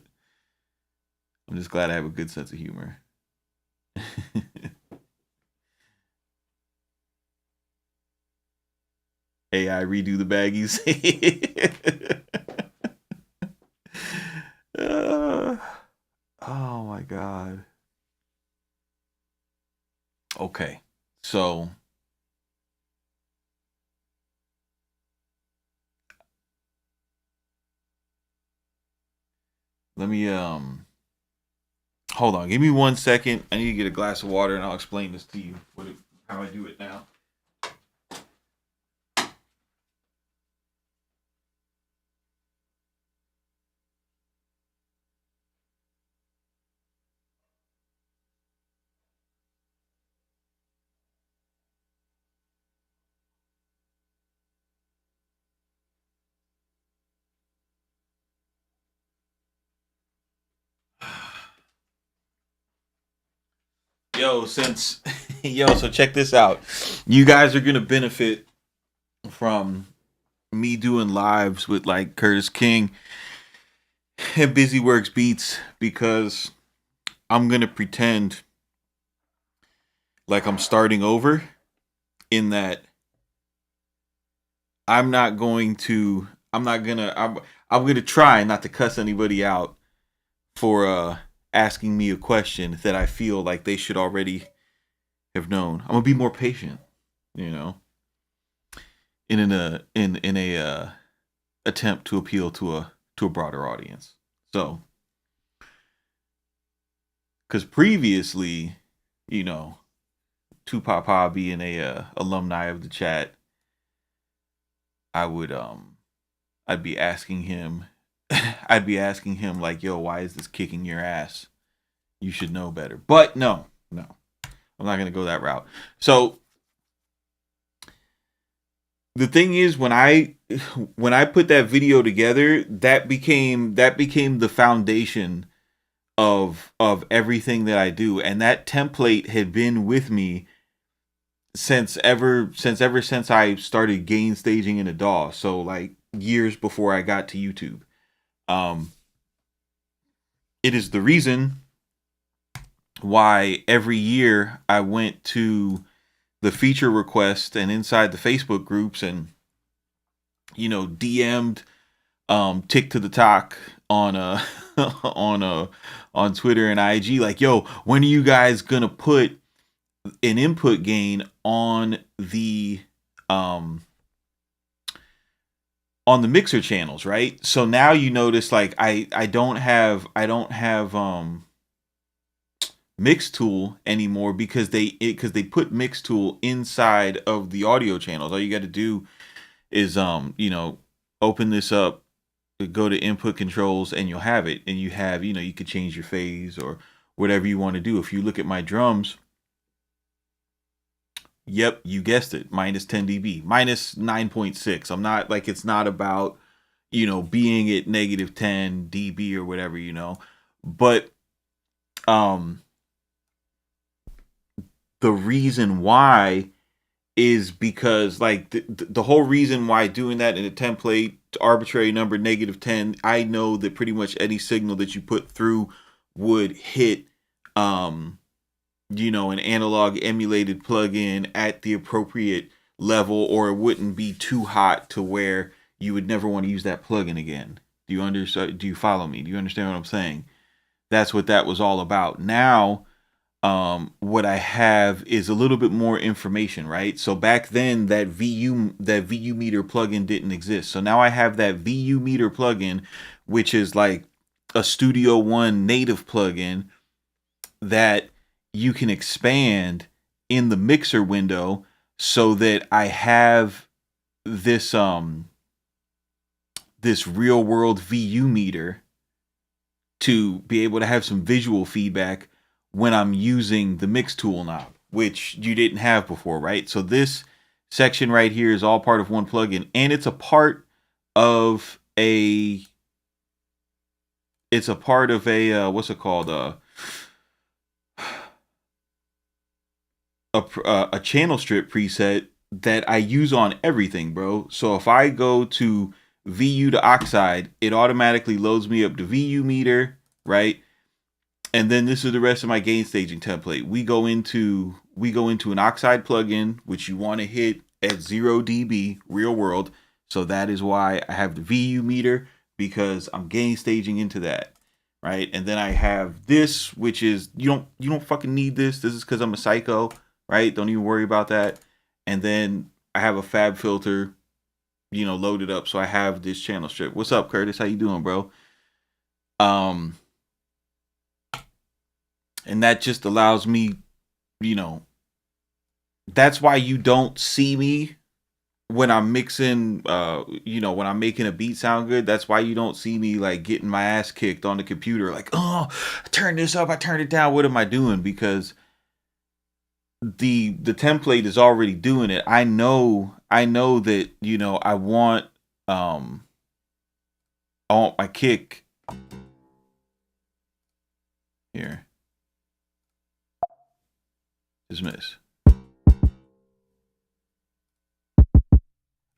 I'm just glad I have a good sense of humor. AI redo the baggies. uh, oh my god. Okay. So let me hold on. Give me 1 second. I need to get a glass of water and I'll explain this to you. How I do it now. Yo, so check this out. You guys are gonna benefit from me doing lives with like Curtis King and Busy Works Beats because I'm gonna pretend like I'm starting over in that I'm gonna try not to cuss anybody out for asking me a question that I feel like they should already have known. I'm gonna be more patient, you know, in a attempt to appeal to a broader audience. So, because previously, you know, Tupac Pa being a alumni of the chat, I would I'd be asking him I'd be asking him like, "Yo, why is this kicking your ass? You should know better." But no, I'm not gonna go that route. So the thing is, when I put that video together, that became the foundation of everything that I do, and that template had been with me since I started gain staging in a DAW. So like years before I got to YouTube. It is the reason why every year I went to the feature request and inside the Facebook groups and DM'd Tick to the Talk on on Twitter and IG like, "Yo, when are you guys gonna put an input gain on the mixer channels," right? So now you notice like I don't have Mixtool anymore because they put Mixtool inside of the audio channels. All you got to do is open this up, go to input controls, and you'll have it. And you have you could change your phase or whatever you want to do. If you look at my drums, yep, you guessed it, minus 10 dB, minus 9.6. I'm not like, it's not about being at negative 10 dB or whatever, but the reason why is because like the whole reason why doing that in a template arbitrary number negative 10, I know that pretty much any signal that you put through would hit an analog emulated plugin at the appropriate level, or it wouldn't be too hot to where you would never want to use that plugin again. Do you understand? Do you follow me? Do you understand what I'm saying? That's what that was all about. Now what I have is a little bit more information, right? So back then that VU meter plugin didn't exist. So now I have that VU meter plugin, which is like a Studio One native plugin that you can expand in the mixer window so that I have this this real world VU meter to be able to have some visual feedback when I'm using the mix tool knob, which you didn't have before, right? So this section right here is all part of one plugin, and it's a part of a what's it called, a channel strip preset that I use on everything, bro. So if I go to VU to Oxide, it automatically loads me up the VU meter, right? And then this is the rest of my gain staging template. We go into an Oxide plugin, which you want to hit at 0 dB real world. So that is why I have the VU meter, because I'm gain staging into that, right? And then I have this, which is you don't fucking need this. This is because I'm a psycho, right? Don't even worry about that. And then I have a fab filter, loaded up. So I have this channel strip. What's up, Curtis? How you doing, bro? And that just allows me, that's why you don't see me when I'm mixing, when I'm making a beat sound good. That's why you don't see me like getting my ass kicked on the computer, like, oh, I turned this up, I turned it down. What am I doing? Because the template is already doing it. I know that, I want my kick here. Dismiss.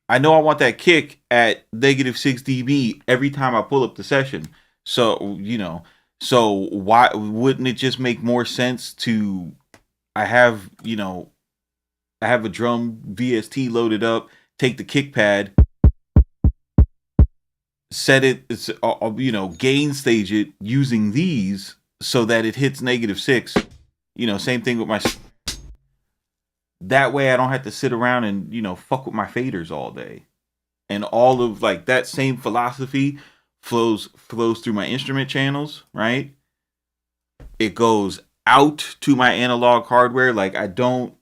I know I want that kick at -6 dB every time I pull up the session. So, so why wouldn't it just make more sense to, I have a drum VST loaded up, take the kick pad, set it, gain stage it using these so that it hits -6. Same thing with my, that way I don't have to sit around and, fuck with my faders all day. And all of like that same philosophy flows through my instrument channels, right? It goes out to my analog hardware. Like I don't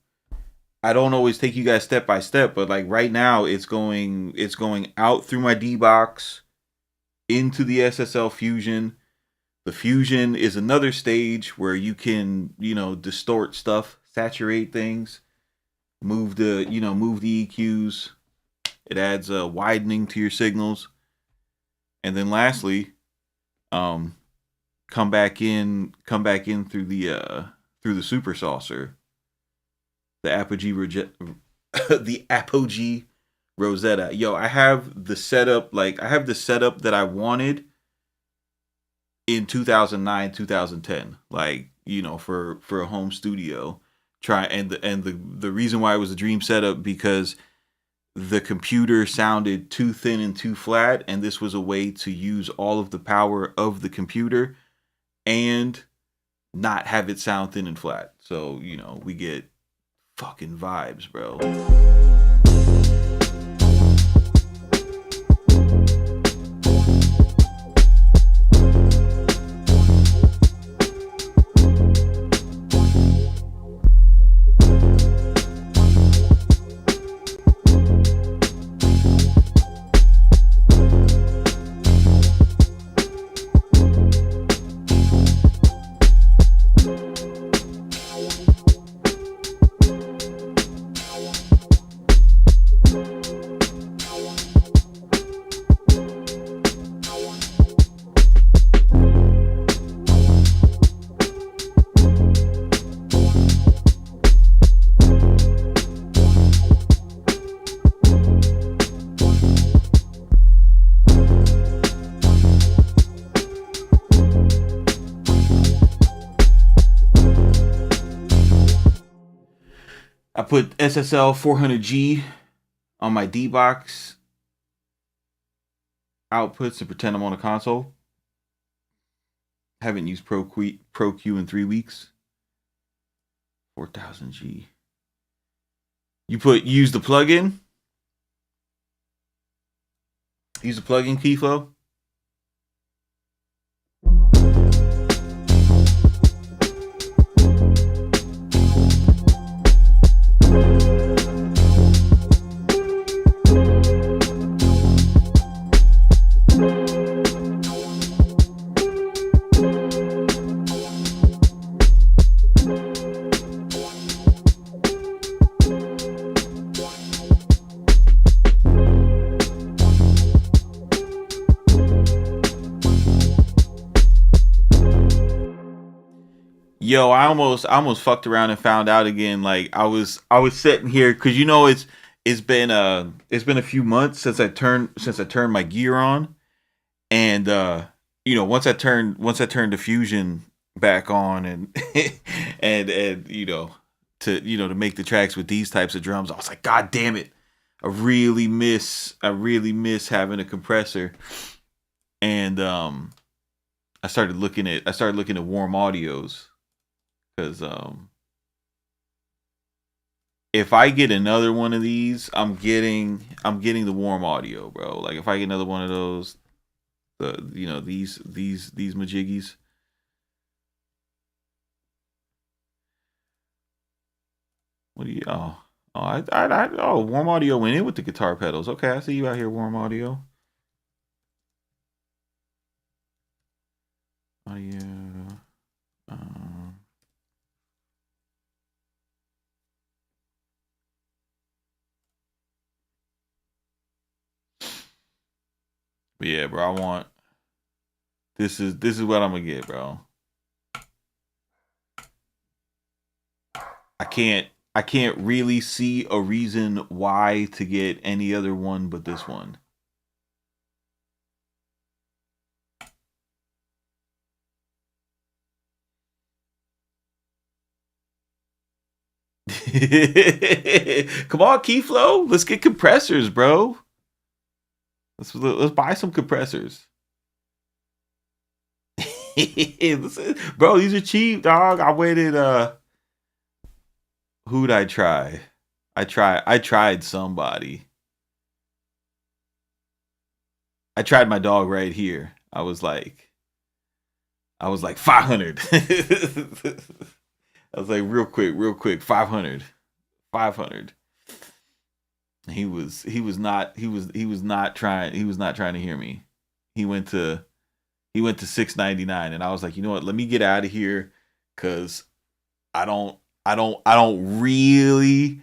always take you guys step by step, but like right now it's going out through my D box into the SSL Fusion. The Fusion is another stage where you can, distort stuff, saturate things, move the EQs. It adds a widening to your signals. And then lastly, come back in through the super saucer, the Apogee Rosetta. Yo, I have the setup that I wanted in 2009, 2010, like, for a home studio. The reason why it was a dream setup, because the computer sounded too thin and too flat, and this was a way to use all of the power of the computer and not have it sound thin and flat. So, we get fucking vibes, bro. I put SSL 400G on my D-Box outputs to pretend I'm on a console. Haven't used Pro-Q in 3 weeks. 4000G. Use the plugin. Use the plugin, Keyflow. Yo, I almost fucked around and found out again. Like I was sitting here because it's been a few months since I turned my gear on, and once I turned the fusion back on, and and to make the tracks with these types of drums, I was like, God damn it, I really miss having a compressor. And I started looking at Warm Audios, because if I get another one of these, I'm getting the Warm Audio, bro. Like if I get another one of those, these majiggies. What do you? Oh, Warm Audio went in with the guitar pedals. Okay, I see you out here, Warm Audio. Audio. Um, but yeah, bro, I want this is what I'm gonna get, bro. I can't I can't really see a reason why to get any other one but this one. Come on, Keyflow, let's get compressors, bro. Let's buy some compressors. Bro, these are cheap, dog. I waited. Who'd I try? I tried somebody. I tried my dog right here. I was like 500. I was like, real quick, 500, 500. He was not trying to hear me. He went to he went to 699, and I was like, you know what? Let me get out of here, cuz I don't really,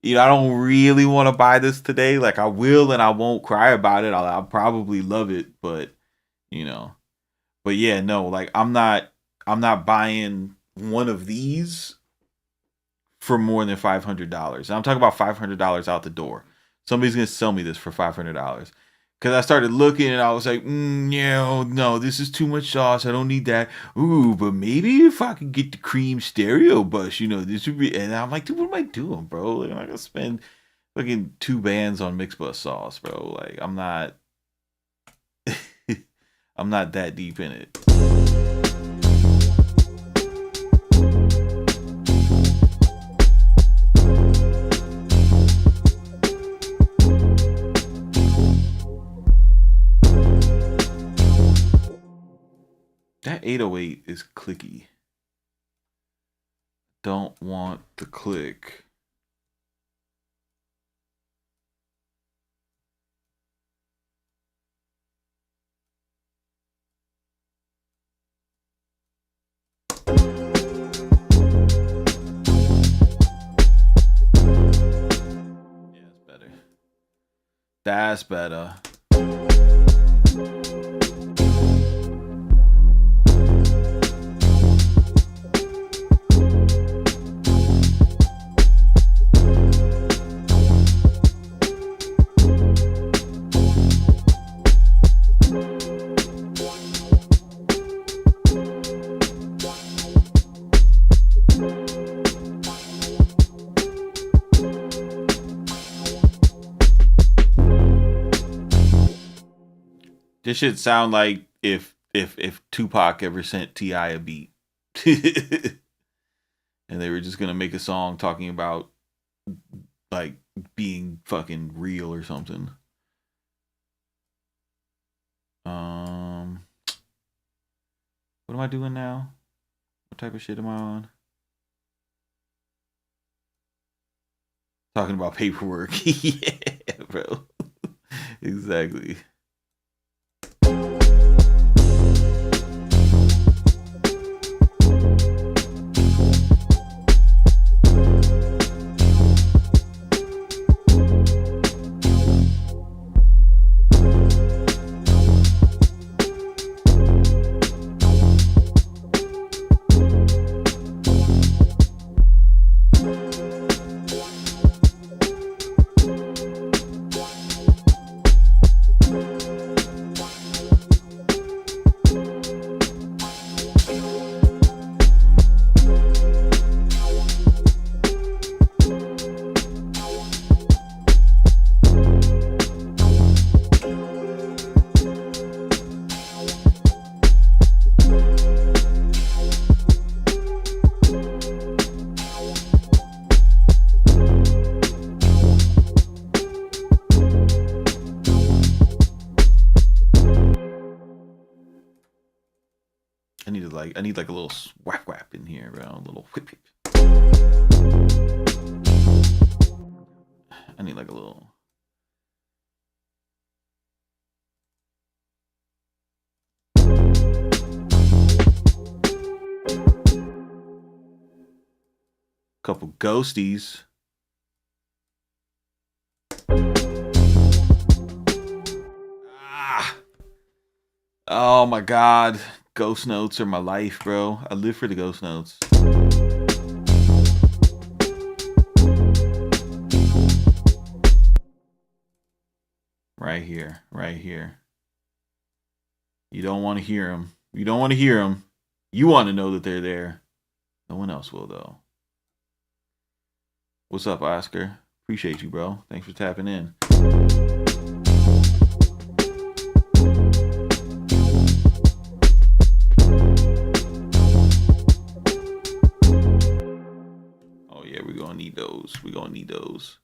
I don't really want to buy this today. Like I will and I won't cry about it. I'll probably love it, but you know. But yeah, no, like I'm not buying one of these for more than $500. I'm talking about $500 out the door. Somebody's gonna sell me this for $500. Cause I started looking and I was like, no, no, this is too much sauce. I don't need that. Ooh, but maybe if I could get the cream stereo bus, this would be. And I'm like, dude, what am I doing, bro? Like, I'm not gonna spend fucking two bands on mix bus sauce, bro. Like, I'm not, I'm not that deep in it. That 808 is clicky. Don't want the click. Yeah, it's better. That's better. This should sound like if Tupac ever sent T.I. a beat, and they were just gonna make a song talking about like being fucking real or something. Um, what am I doing now? What type of shit am I on? Talking about paperwork. Yeah, bro. Exactly. I need like a little whack whap in here, bro. A little whip whip. I need like a little. Couple ghosties. Ah. Oh my god. Ghost notes are my life, bro. I live for the ghost notes. Right here. Right here. You don't want to hear them. You don't want to hear them. You want to know that they're there. No one else will, though. What's up, Oscar? Appreciate you, bro. Thanks for tapping in. Oh, yeah, we're going to need those. We're going to need those.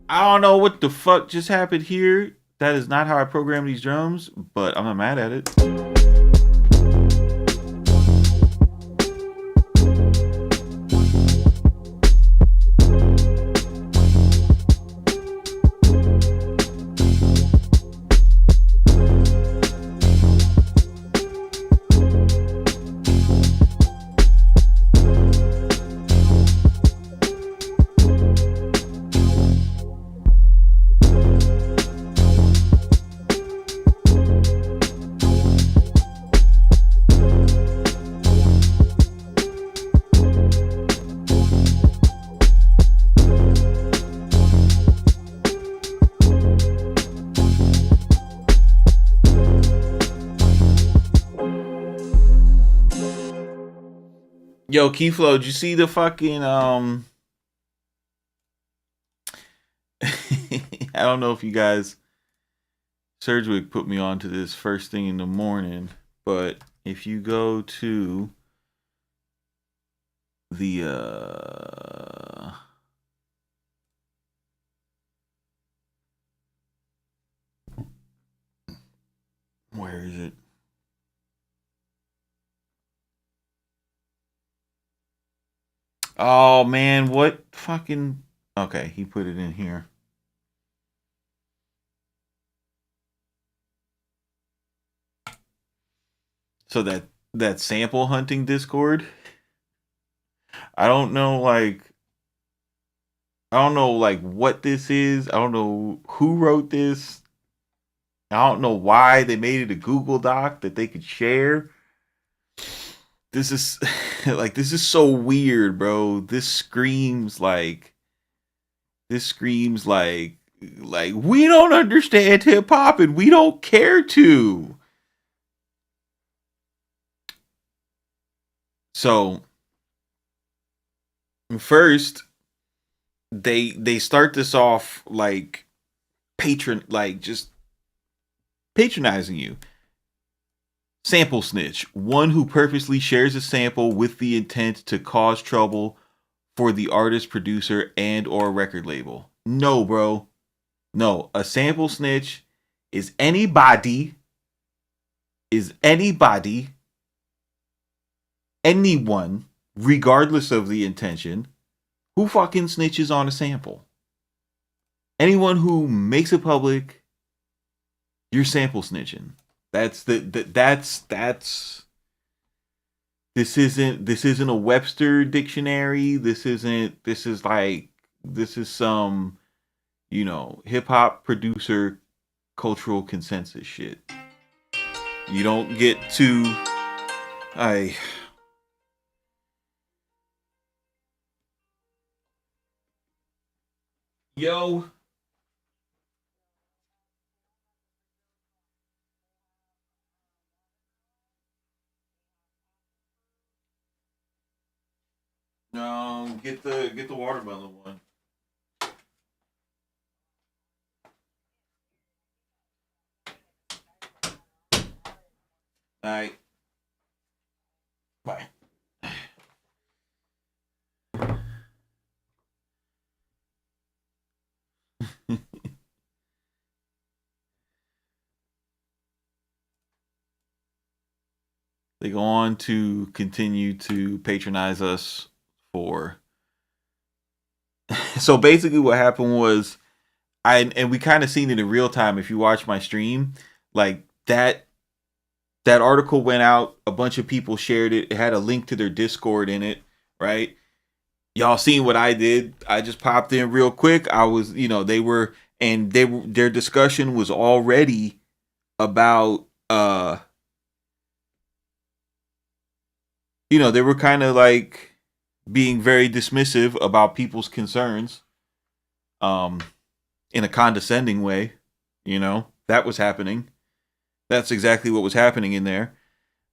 I don't know what the fuck just happened here. That is not how I program these drums, but I'm not mad at it. Yo, Keyflow, did you see the fucking I don't know if you guys Surgewick put me on to this first thing in the morning, but if you go to the where is it? Oh man, what fucking okay, he put it in here. So that sample hunting Discord, I don't know like what this is. I don't know who wrote this. I don't know why they made it a Google Doc that they could share. This is like this is so weird, bro. This screams like we don't understand hip hop and we don't care to. So first they start this off like just patronizing you. Sample snitch, one who purposely shares a sample with the intent to cause trouble for the artist, producer, and or record label. No, bro. No, a sample snitch is anybody, anyone, regardless of the intention, who fucking snitches on a sample. Anyone who makes it public, you're sample snitching. That's this isn't a Webster dictionary. This is some, hip hop producer cultural consensus shit. You don't get to yo. Get the watermelon one. All right. Bye. They go on to continue to patronize us for. So basically, what happened was, and we kind of seen it in real time. If you watch my stream, like that article went out. A bunch of people shared it. It had a link to their Discord in it, right? Y'all seen what I did? I just popped in real quick. I was, they were, and their discussion was already about, they were kind of like being very dismissive about people's concerns, um, in a condescending way. That was happening. That's exactly what was happening in there.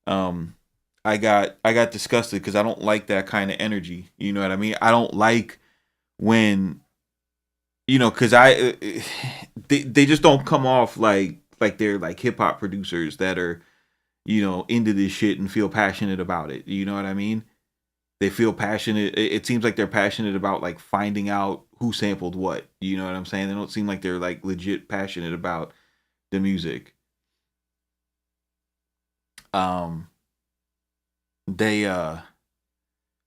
Um, I got disgusted because I don't like that kind of energy. You know what I mean? I don't like when, because they just don't come off like they're like hip hop producers that are, into this shit and feel passionate about it. You know what I mean? They feel passionate. It seems like they're passionate about like finding out who sampled what. You know what I'm saying? They don't seem like they're like legit passionate about the music. Um, they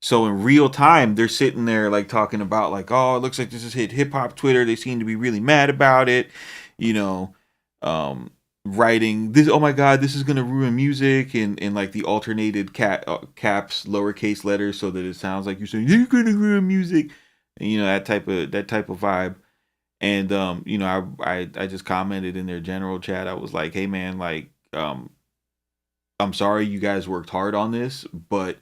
So in real time, they're sitting there like talking about like, oh, it looks like this has hit hip hop Twitter. They seem to be really mad about it, you know, writing this. Oh my God, this is gonna ruin music, and like the alternated caps, lowercase letters, so that it sounds like you're saying you're gonna ruin music, and, that type of vibe. And I just commented in their general chat. I was like, hey man, like I'm sorry you guys worked hard on this, but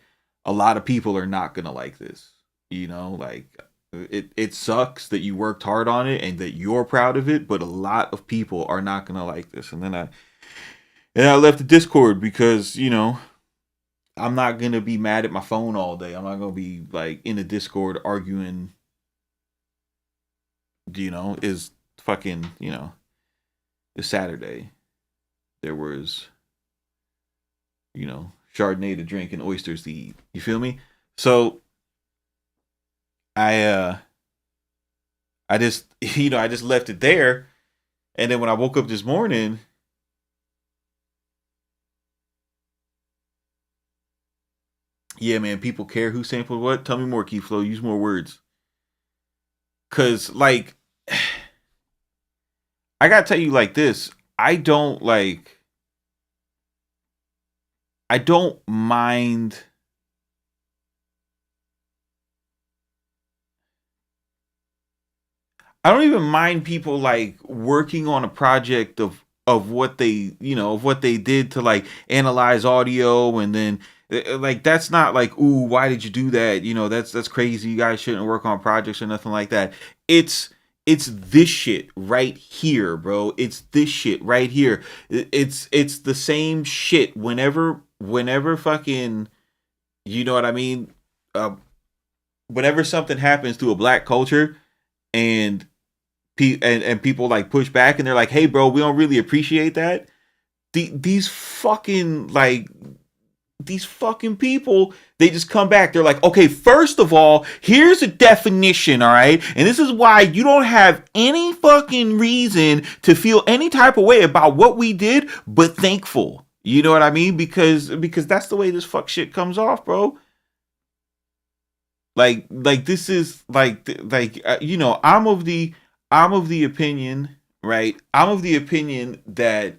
a lot of people are not gonna like this. Like it sucks that you worked hard on it and that you're proud of it, but a lot of people are not gonna like this. And I left the Discord because I'm not gonna be mad at my phone all day. I'm not gonna be like in the Discord arguing. Is fucking this Saturday there was Chardonnay to drink and oysters to eat. You feel me? So I just I just left it there, and then when I woke up this morning, yeah, man, people care who sampled what. Tell me more, Keyflow. Use more words, cause like I gotta tell you like this. I don't like. I don't mind. I don't even mind people like working on a project of what they of what they did to like analyze audio, and then like that's not like, ooh, why did you do that? That's crazy. You guys shouldn't work on projects or nothing like that. It's this shit right here, bro. It's this shit right here. It's the same shit whenever fucking, you know what I mean? Uh, Whenever something happens to a black culture, and and people like push back and they're like, "Hey, bro, we don't really appreciate that." These fucking like these fucking people, they just come back. They're like, "Okay, first of all, here's a definition, all right? And this is why you don't have any fucking reason to feel any type of way about what we did, but thankful." You know what I mean? Because that's the way this fuck shit comes off, bro. Like this is I'm of the opinion, right? I'm of the opinion that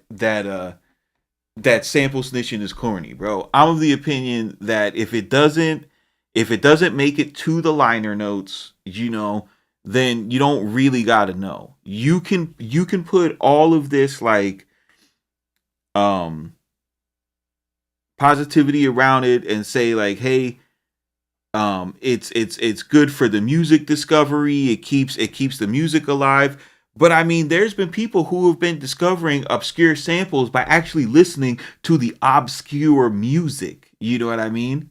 sample snitching is corny, bro. I'm of the opinion that if it doesn't make it to the liner notes, then you don't really got to know. You can put all of this like um positivity around it and say like, hey, it's good for the music discovery. It keeps the music alive. But I mean, there's been people who have been discovering obscure samples by actually listening to the obscure music. You know what I mean?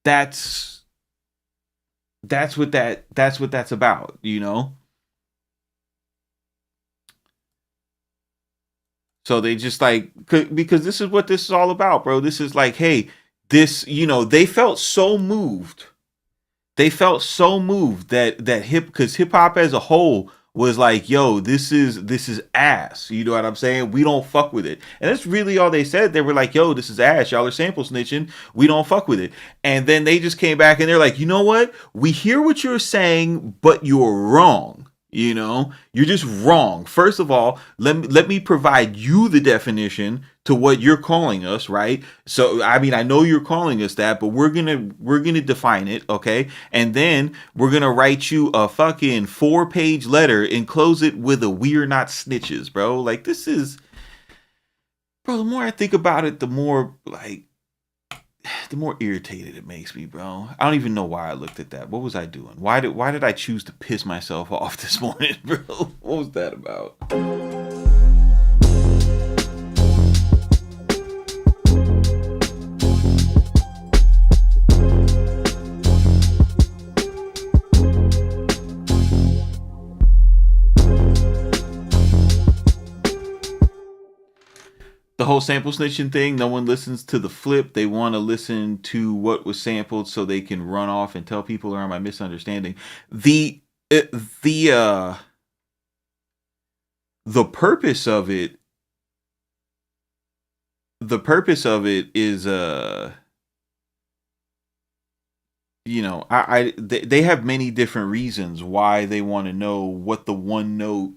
that's what that's about, you know? So they just like, because this is what this is all about, bro. This is like, hey, this, you know, they felt so moved. They felt so moved that because hip hop as a whole was like, yo, this is ass. You know what I'm saying? We don't fuck with it. And that's really all they said. They were like, yo, this is ass. Y'all are sample snitching. We don't fuck with it. And then they just came back and they're like, you know what? We hear what you're saying, but you're wrong. You know, you're just wrong. First of all, let me provide you the definition to what you're calling us, right? So I mean, I know you're calling us that, but we're gonna define it, okay? And then we're gonna write you a fucking 4-page letter and close it with a "we're not snitches," bro. Like this is, bro. The more I think about it, the more like the more irritated it makes me, bro. I don't even know why I looked at that. What was I doing? Why did I choose to piss myself off this morning, bro? What was that about? The whole sample snitching thing, no one listens to the flip. They want to listen to what was sampled so they can run off and tell people, or am I misunderstanding? The uh, the uh the purpose of it, is you know, they have many different reasons why they want to know what the one note,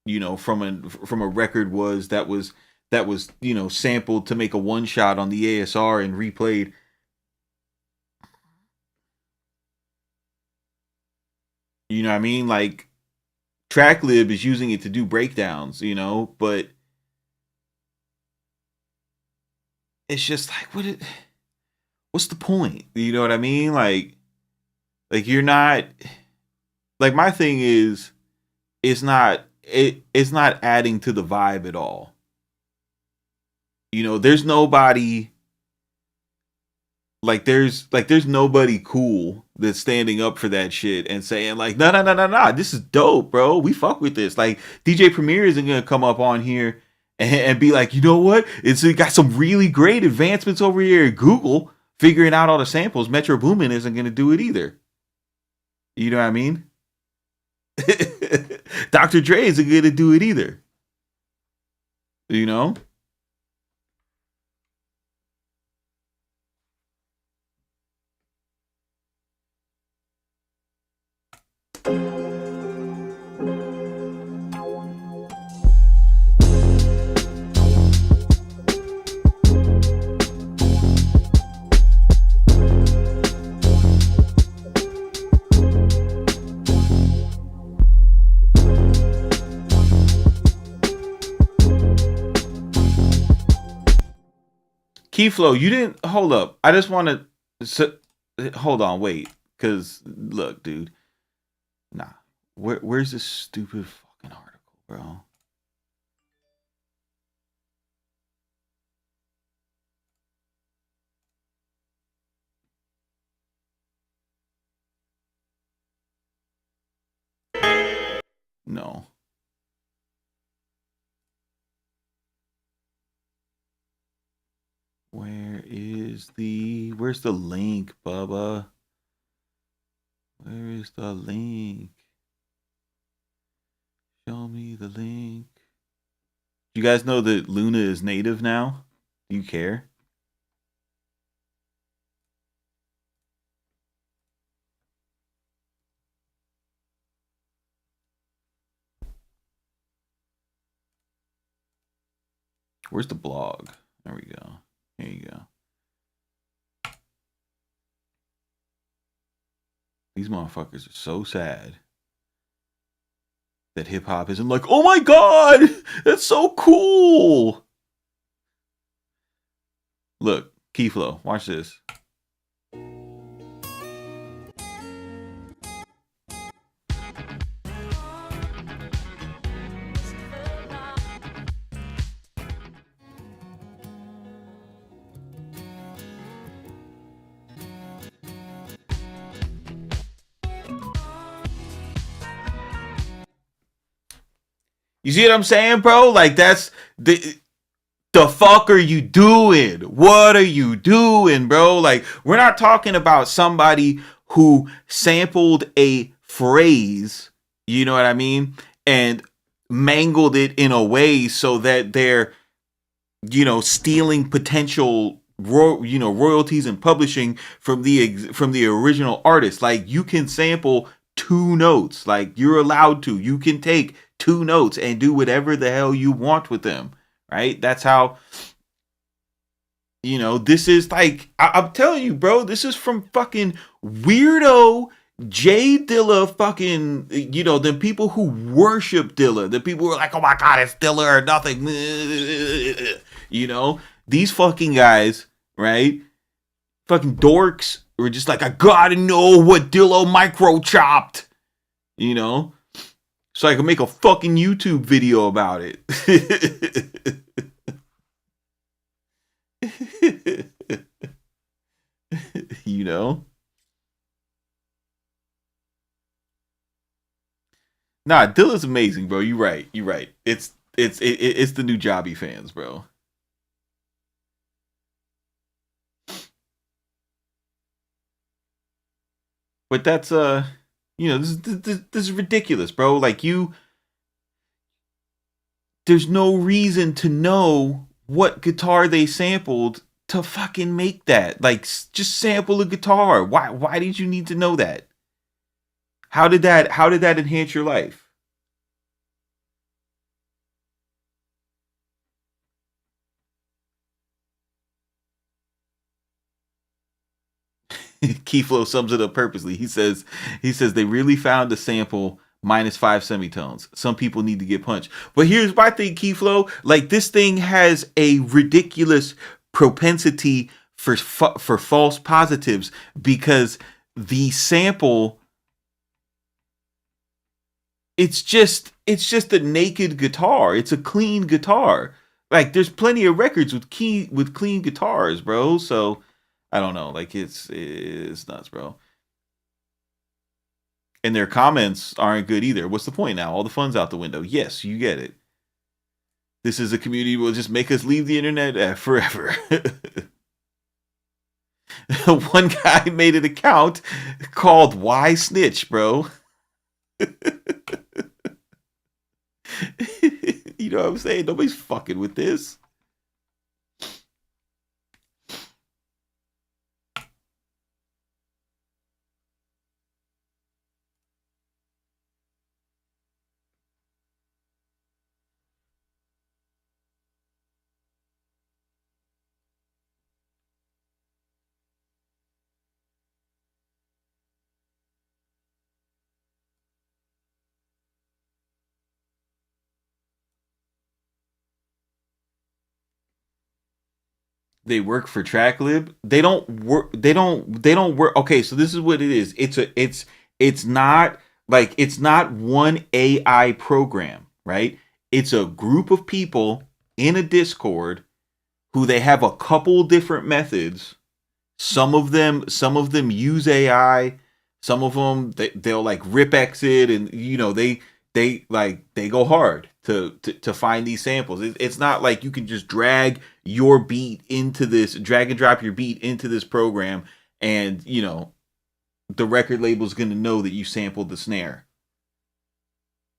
you know, from a record was that was, you know, sampled to make a one shot on the ASR and replayed. You know what I mean? Like Tracklib is using it to do breakdowns, you know, but it's just like what's the point? You know what I mean? Like you're not, like my thing is it's not adding to the vibe at all. You know, there's nobody there's nobody cool that's standing up for that shit and saying like, no, no, no, no, no, this is dope, bro. We fuck with this. Like DJ Premier isn't gonna come up on here and be like, you know what? It got some really great advancements over here at Google figuring out all the samples. Metro Boomin isn't gonna do it either. You know what I mean? Dr. Dre isn't gonna do it either. You know? Keyflow, you didn't hold up. I just want to hold on, wait, because look, dude, nah. Where's this stupid fucking article, bro? No. Where's the link, Bubba? Where is the link? Show me the link. You guys know that Luna is native now? Do you care? Where's the blog? There we go. Here you go. These motherfuckers are so sad that hip hop isn't like, oh my god, that's so cool. Look, Keyflow, watch this. You see what I'm saying, bro? Like that's the fuck are you doing? What are you doing, bro? Like, we're not talking about somebody who sampled a phrase, you know what I mean? And mangled it in a way so that they're, stealing potential royalties and publishing from the original artist. Like, you can sample two notes. Like, you're allowed to. You can take two notes and do whatever the hell you want with them. Right? That's how, this is like, I'm telling you, bro, this is from fucking weirdo Jay Dilla, fucking, the people who worship Dilla, the people who are like, oh my God, it's Dilla or nothing. These fucking guys, right? Fucking dorks were just like, I gotta know what Dilla micro chopped, so I can make a fucking YouTube video about it. Nah, Dilla's amazing, bro. You're right. It's the new Jobby fans, bro. But that's this is ridiculous, bro. Like, there's no reason to know what guitar they sampled to fucking make that. Like, just sample a guitar. Why did you need to know that? How did that enhance your life? Keyflow sums it up purposely. He says they really found the sample -5 semitones. Some people need to get punched. But here's my thing, Keyflow. Like, this thing has a ridiculous propensity for false positives because the sample, it's just a naked guitar. It's a clean guitar. Like, there's plenty of records with clean guitars, bro. So I don't know. Like, it's nuts, bro. And their comments aren't good either. What's the point now? All the fun's out the window. Yes, you get it. This is a community will just make us leave the internet forever. One guy made an account called Why Snitch, bro. You know what I'm saying? Nobody's fucking with this. They work for TrackLib. They don't work. They don't work. Okay, so this is what it is. It's not like, it's not one AI program, right? It's a group of people in a Discord who they have a couple different methods. Some of them use AI. Some of them they'll like rip exit, and they go hard to find these samples. It's not like you can just drag and drop your beat into this program, and the record label's gonna know that you sampled the snare.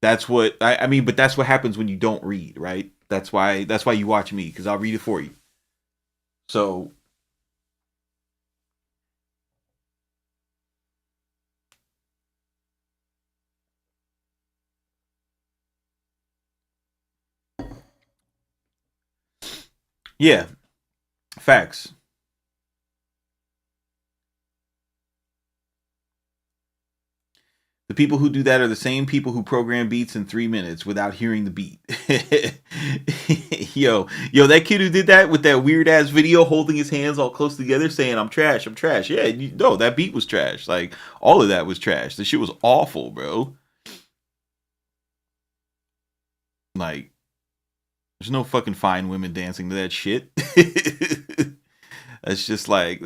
That's what I mean, but that's what happens when you don't read, right? That's why you watch me, because I'll read it for you. So yeah, facts. The people who do that are the same people who program beats in 3 minutes without hearing the beat. yo, that kid who did that with that weird ass video holding his hands all close together saying, I'm trash, I'm trash. Yeah, that beat was trash. Like, all of that was trash. The shit was awful, bro. Like, there's no fucking fine women dancing to that shit. That's just like,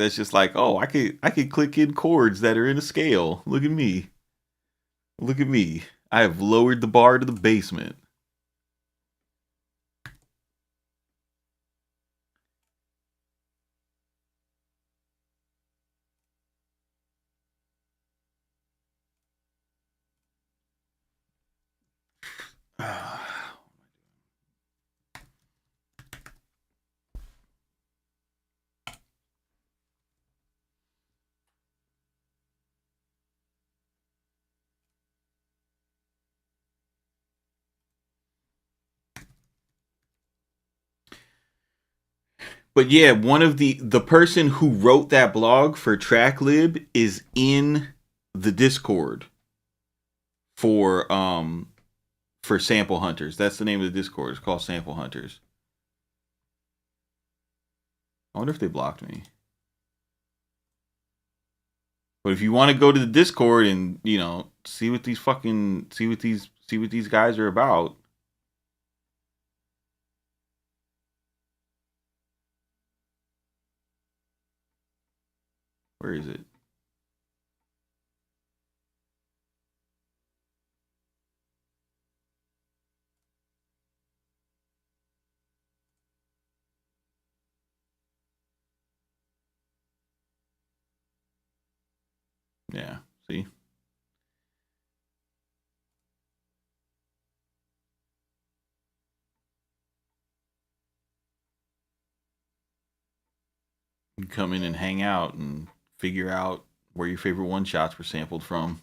oh, I could click in chords that are in a scale. Look at me. Look at me. I have lowered the bar to the basement. But yeah, one of the person who wrote that blog for TrackLib is in the Discord for Sample Hunters. That's the name of the Discord. It's called Sample Hunters. I wonder if they blocked me. But if you want to go to the Discord and, you know, see what these guys are about. Where is it? Yeah, see? You come in and hang out and figure out where your favorite one shots were sampled from.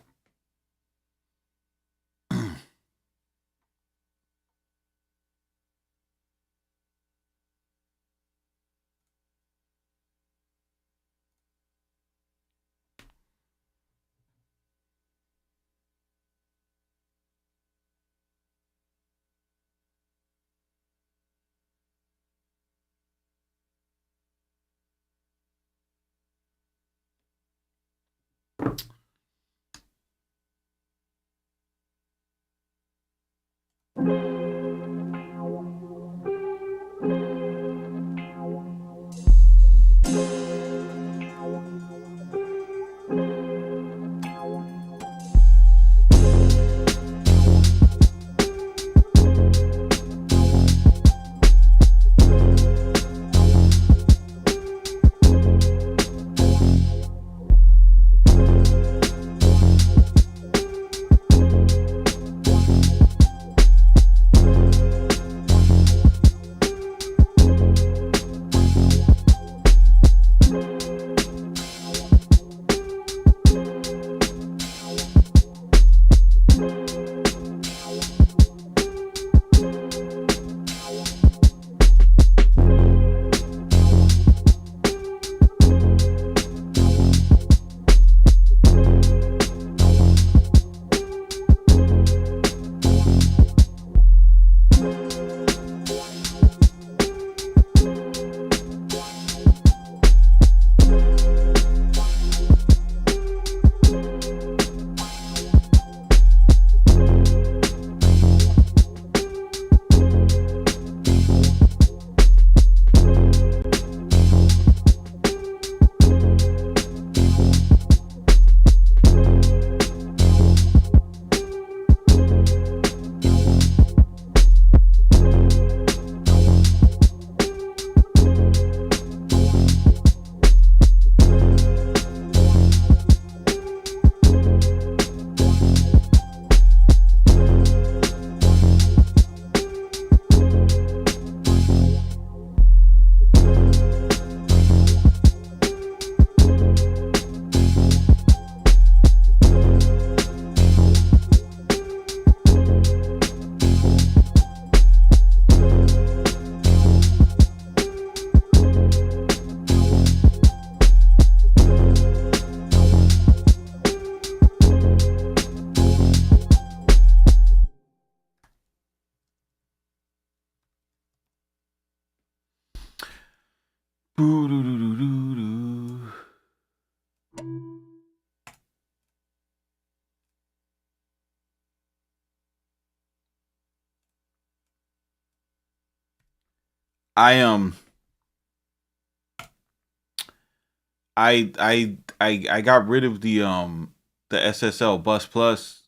I I got rid of the SSL Bus Plus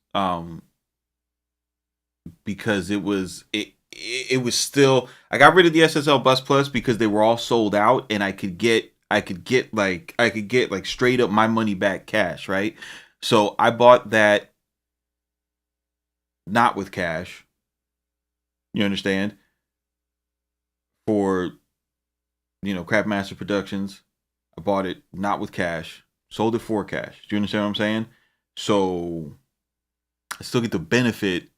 because it was still, I got rid of the SSL Bus Plus because they were all sold out and I could get like straight up my money back cash, right? So I bought that not with cash. You understand? For, you know, Craftmaster Productions. I bought it not with cash, sold it for cash. Do you understand what I'm saying? So I still get the benefit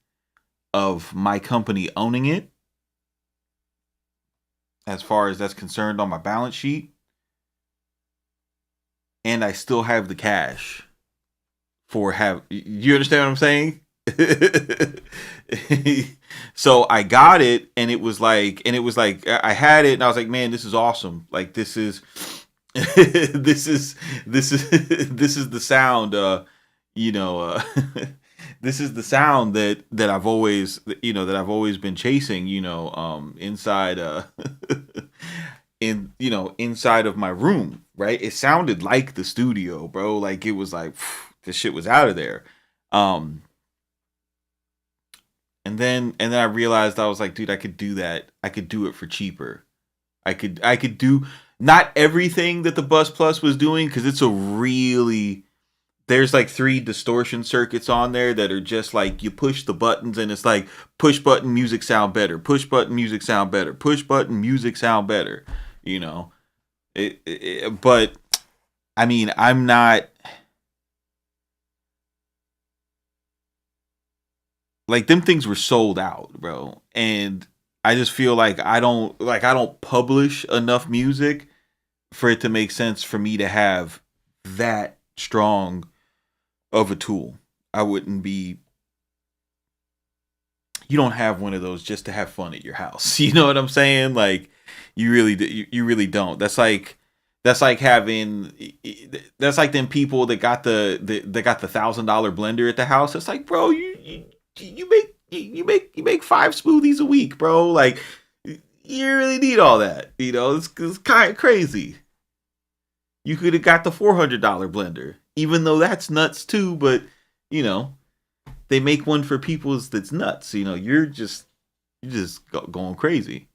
of my company owning it as far as that's concerned on my balance sheet, and I still have the cash for have you understand what I'm saying? So I got it, and it was like I had it, and I was like, man, this is awesome. Like this is this is this is the sound. You know, this is the sound that I've always that I've always been chasing. Inside inside of my room, right? It sounded like the studio, bro. Like it was like this shit was out of there. Um, and then I realized I was like, dude, I could do that. I could do it for cheaper. I could do not everything that the Bus Plus was doing because it's a really there's like three distortion circuits on there that are just like you push the buttons and it's like push button music sound better, push button music sound better, push button music sound better. You know, but I mean, I'm not like them things were sold out, bro. And I just feel like I don't publish enough music for it to make sense for me to have that strong of a tool. I wouldn't be you don't have one of those just to have fun at your house. You know what I'm saying? Like you really don't. That's like having that's like them people that got that got the $1,000 blender at the house. It's like, bro, you make 5 smoothies a week, bro. Like you really need all that. It's kind of crazy. You could have got the $400 blender, even though that's nuts too. But you know, they make one for people's that's nuts. You're just going crazy.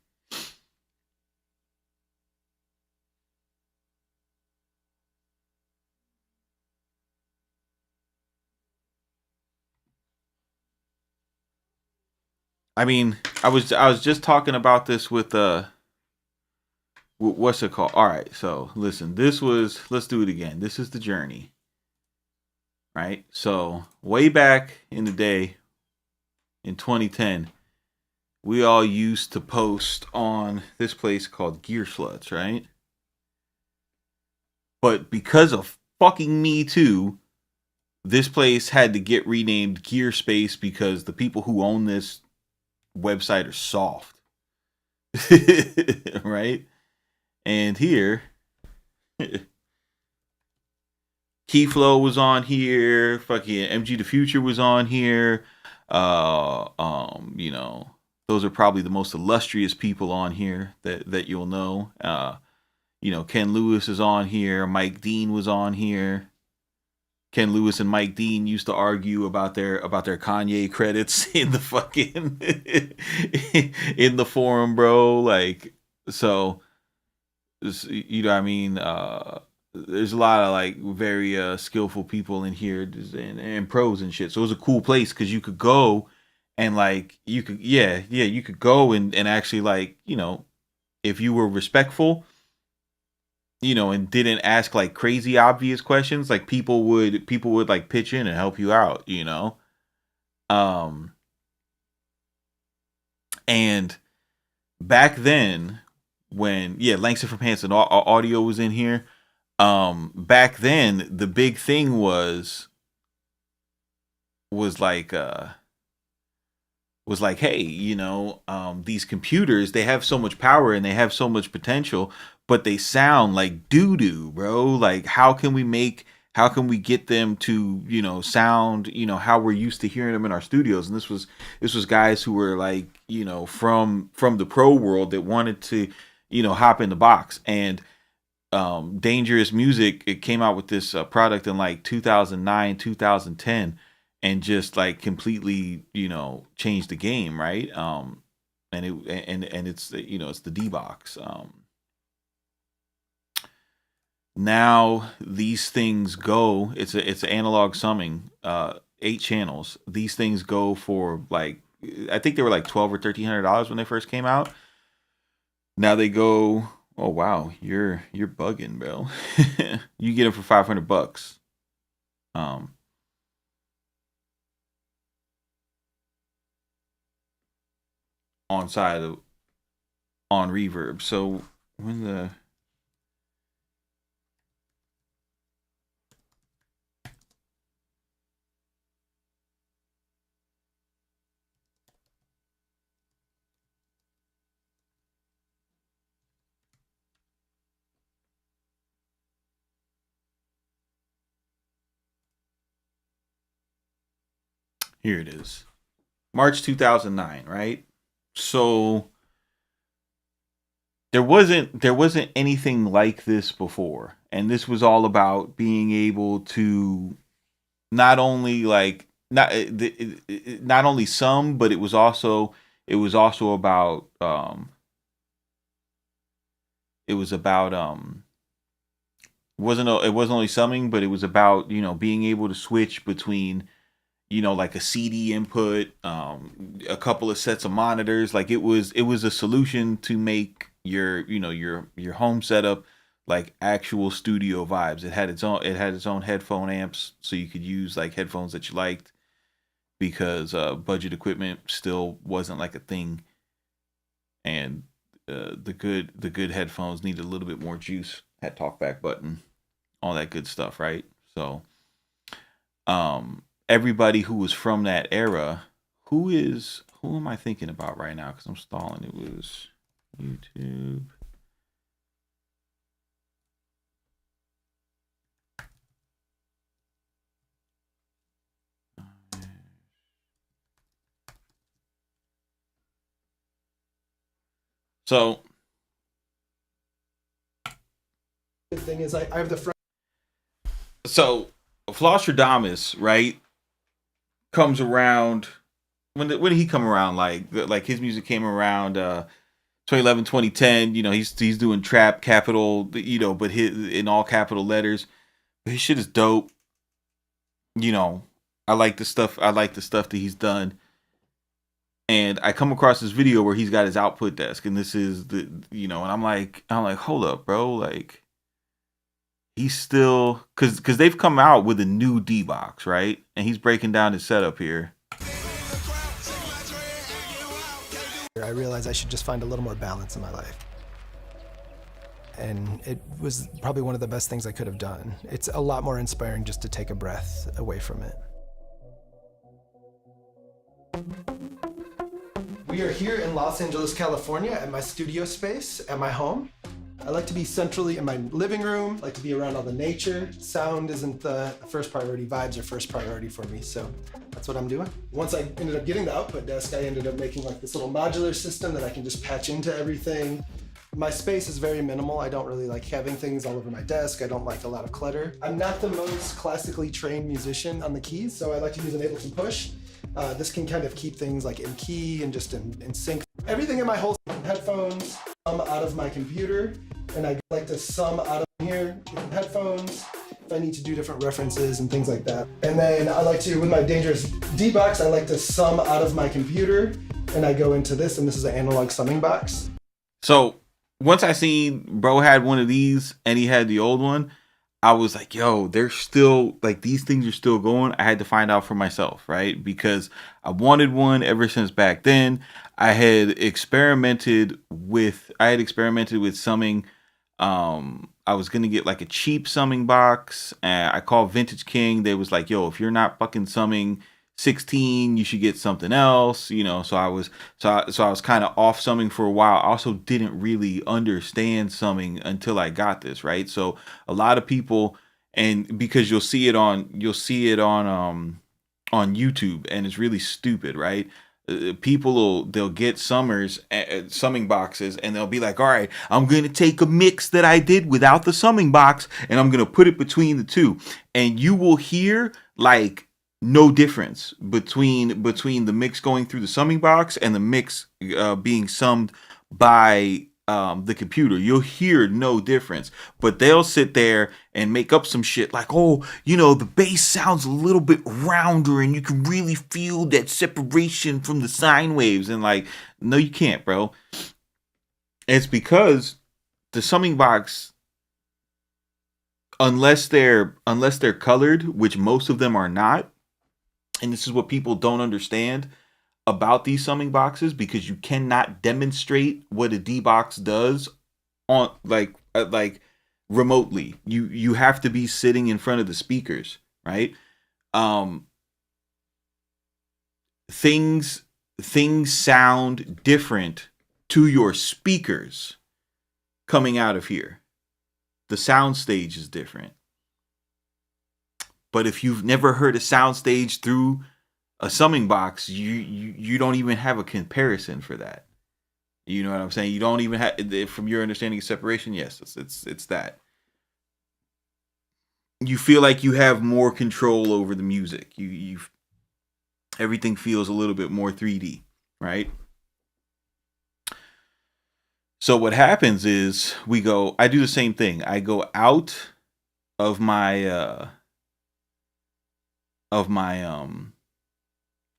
I mean, I was just talking about this with what's it called? All right, so listen, let's do it again. This is the journey, right? So way back in the day in 2010, we all used to post on this place called Gear Sluts, right? But because of fucking Me Too, this place had to get renamed Gear Space because the people who own this website are soft. Right? And here, Keyflow was on here, fucking MG the Future was on here. Those are probably the most illustrious people on here that you'll know. Ken Lewis is on here, Mike Dean was on here. Ken Lewis and Mike Dean used to argue about their Kanye credits in the fucking in the forum, bro. Like, so what I mean. There's a lot of like very skillful people in here and pros and shit. So it was a cool place because you could go and like you could go and actually like if you were respectful and didn't ask like crazy obvious questions, like people would like pitch in and help you out. Um, and back then, when Langston from Hanson audio was in here. Back then, the big thing was was like, hey, these computers, they have so much power and they have so much potential, but they sound like doo doo, bro. Like, how can we get them to, sound, how we're used to hearing them in our studios? And this was guys who were like, from the pro world that wanted to, hop in the box. And Dangerous Music, it came out with this product in like 2009 2010 and just like completely changed the game, right? And it's it's the D box. Now these things go, it's analog summing, 8 channels. These things go for like, I think they were like 12 or $1,300 when they first came out. Now they go, oh wow, you're bugging, bro. You get them for $500. Um, on side of on reverb. So when the here it is. March 2009, right? So there wasn't anything like this before. And this was all about being able to not only like not only some, but it was also about it was about it wasn't only summing, but it was about, being able to switch between, like a CD input, a couple of sets of monitors. Like it was a solution to make your home setup like actual studio vibes. It had its own headphone amps, so you could use like headphones that you liked, because budget equipment still wasn't like a thing, and the good headphones needed a little bit more juice. Had talkback button, all that good stuff, right? So everybody who was from that era, who am I thinking about right now? Because I'm stalling. It was YouTube. So The thing is, I have the front. so Flosstradamus, right, comes around. When did he come around? Like his music came around 2011, 2010. He's doing trap capital, but his in all capital letters. But his shit is dope. you know, I like the stuff. I like the stuff that he's done. And I come across this video where he's got his output desk, and this is and I'm like, hold up, bro, like he's still, because they've come out with a new D box, right? And he's breaking down his setup here. I realized I should just find a little more balance in my life. And it was probably one of the best things I could have done. It's a lot more inspiring just to take a breath away from it. We are here in Los Angeles, California at my studio space, at my home. I like to be centrally in my living room, I like to be around all the nature. Sound isn't the first priority, vibes are first priority for me, so that's what I'm doing. Once I ended up getting the output desk, I ended up making like this little modular system that I can just patch into everything. My space is very minimal. I don't really like having things all over my desk. I don't like a lot of clutter. I'm not the most classically trained musician on the keys, so I like to use an Ableton Push. This can kind of keep things like in key and just in sync. Everything in my whole headphones, out of my computer, and I like to sum out of here in headphones if I need to do different references and things like that. And then I like to, with my Dangerous D-Box, I like to sum out of my computer, and I go into this, and this is an analog summing box. So once I seen bro had one of these and he had the old one, I was like, yo, they're still, like, these things are still going. I had to find out for myself, right? Because I wanted one ever since back then. I had experimented with summing. I was gonna get like a cheap summing box. I called Vintage King. They was like, yo, if you're not fucking summing 16, you should get something else. So I was kind of off summing for a while. I also didn't really understand summing until I got this, right? So a lot of people, and because you'll see it on YouTube, and it's really stupid, right? They'll get summing boxes, and they'll be like, all right, I'm gonna take a mix that I did without the summing box, and I'm gonna put it between the two, and you will hear like no difference between the mix going through the summing box and the mix being summed by the computer. You'll hear no difference, but they'll sit there and make up some shit like, oh, the bass sounds a little bit rounder and you can really feel that separation from the sine waves. And like, no, you can't, bro. It's because the summing box, unless they're colored, which most of them are not, and this is what people don't understand, about these summing boxes, because you cannot demonstrate what a D box does on like remotely. You have to be sitting in front of the speakers, right? Um, things sound different to your speakers coming out of here. The sound stage is different. But if you've never heard a sound stage through a summing box, you don't even have a comparison for that. You know what I'm saying? You don't even have, from your understanding of separation. Yes, it's that. You feel like you have more control over the music. You everything feels a little bit more 3D, right? So what happens is I do the same thing. I go out of my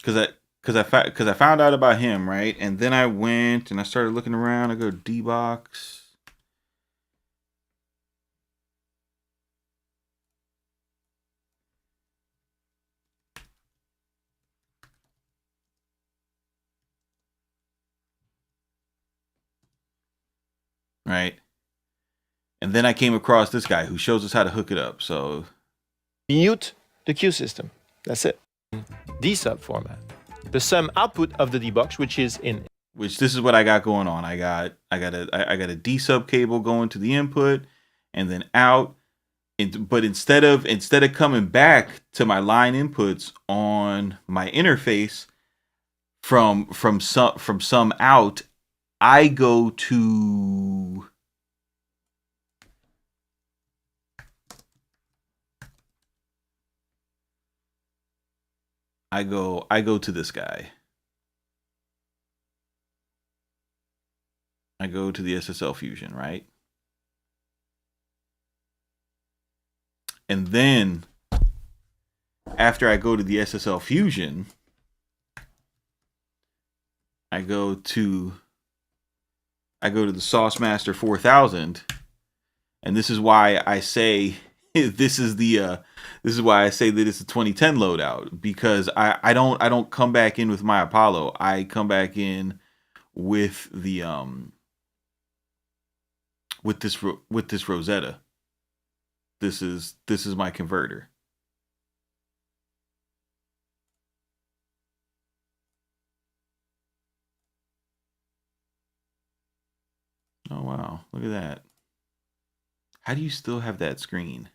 because I found out about him, right? And then I went and I started looking around. I go to D-Box. Right. And then I came across this guy who shows us how to hook it up. So mute the Q system. That's it. D-sub format. The sum output of the D-Box, which is in... Which this is what I got going on. I got a D-sub cable going to the input and then out. But instead of coming back to my line inputs on my interface from some out, I go to this guy. I go to the SSL Fusion, right? And then after I go to the SSL Fusion, I go to the Saucemaster 4000, and this is why I say this is why I say that it's a 2010 loadout, because I don't come back in with my Apollo. I come back in with the with this Rosetta. This is my converter. Oh wow, look at that. How do you still have that screen?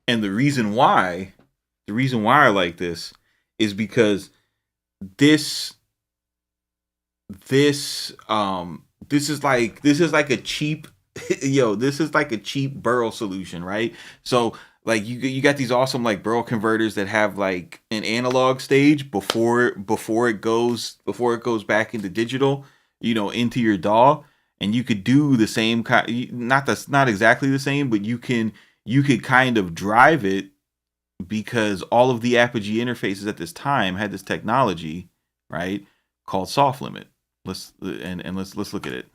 And the reason why I like this is because this is like a cheap this is like a cheap Burl solution, right? So like you got these awesome like Burl converters that have like an analog stage before it goes back into digital, into your DAW, and you could do the same kind. Not exactly the same, but you could kind of drive it, because all of the Apogee interfaces at this time had this technology, right, called soft limit. Let's look at it.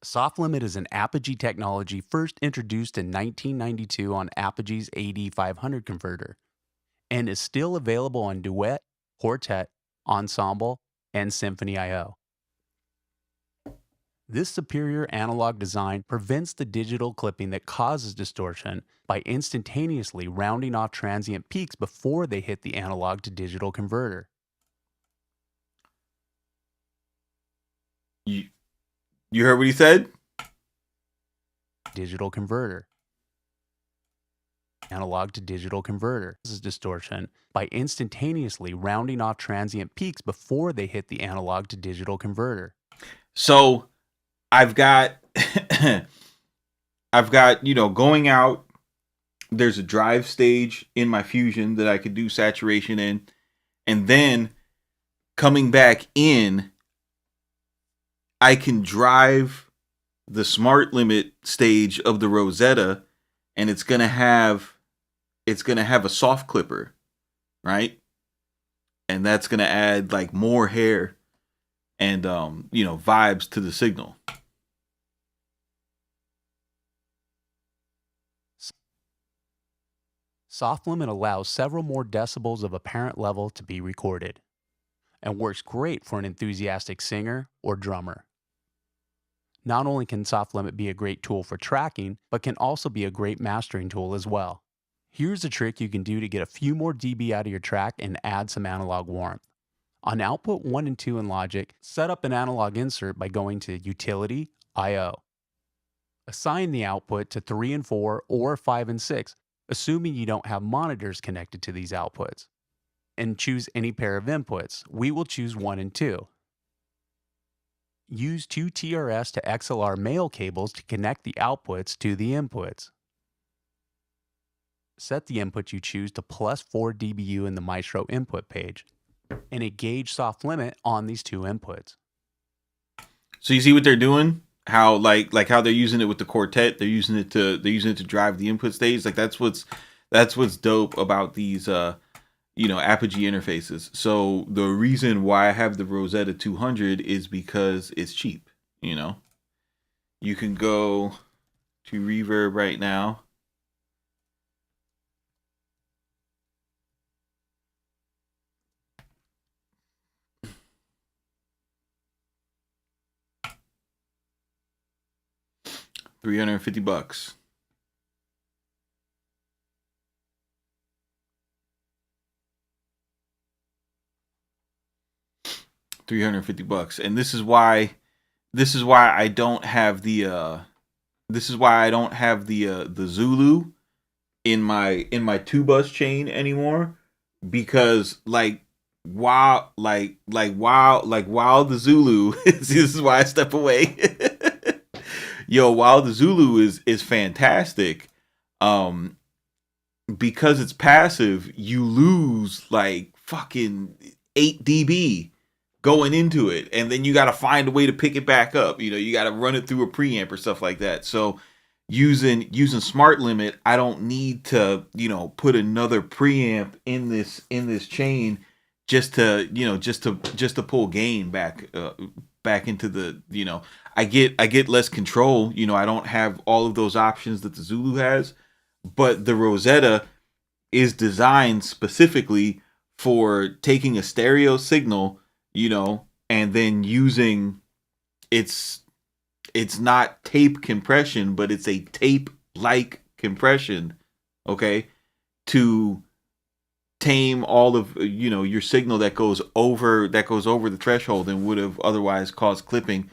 Soft limit is an Apogee technology first introduced in 1992 on Apogee's AD500 converter, and is still available on Duet, Quartet, Ensemble, and Symphony IO. This superior analog design prevents the digital clipping that causes distortion by instantaneously rounding off transient peaks before they hit the analog to digital converter. You heard what he said? Digital converter. Analog to digital converter. This is distortion by instantaneously rounding off transient peaks before they hit the analog to digital converter. So I've got going out, there's a drive stage in my Fusion that I could do saturation in, and then coming back in, I can drive the smart limit stage of the Rosetta, and it's gonna have a soft clipper, right? And that's gonna add like more hair and vibes to the signal. Soft limit allows several more decibels of apparent level to be recorded and works great for an enthusiastic singer or drummer. Not only can soft limit be a great tool for tracking, but can also be a great mastering tool as well. Here's a trick you can do to get a few more dB out of your track and add some analog warmth. On output 1 and 2 in Logic, set up an analog insert by going to Utility, I/O. Assign the output to 3 and 4 or 5 and 6, assuming you don't have monitors connected to these outputs. And choose any pair of inputs. We will choose 1 and 2. Use 2 TRS to XLR male cables to connect the outputs to the inputs. Set the input you choose to plus 4 dBu in the Maestro input page, and a gauge soft limit on these 2 inputs. So you see what they're doing? How like how they're using it with the quartet? They're using it to drive the input stage. Like that's what's dope about these Apogee interfaces. So the reason why I have the Rosetta 200 is because it's cheap. You can go to Reverb right now. $350. $350, and this is why I don't have the the Zulu in my 2-bus chain anymore, because while the Zulu this is why I step away. While the Zulu is fantastic, because it's passive, you lose like fucking 8 dB going into it, and then you got to find a way to pick it back up. You got to run it through a preamp or stuff like that. So using Smart Limit, I don't need to put another preamp in this chain just to pull gain back into the I get less control. I don't have all of those options that the Zulu has, but the Rosetta is designed specifically for taking a stereo signal, and then using it's not tape compression, but it's a tape like compression, okay, to tame all of your signal that goes over the threshold and would have otherwise caused clipping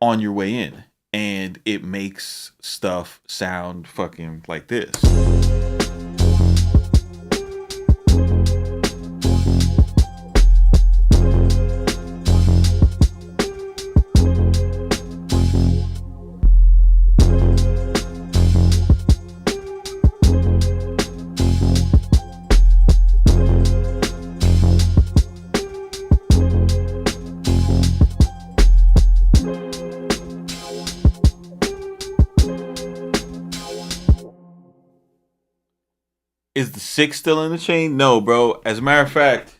on your way in, and it makes stuff sound fucking like this. Is the 6 still in the chain? No, bro. As a matter of fact,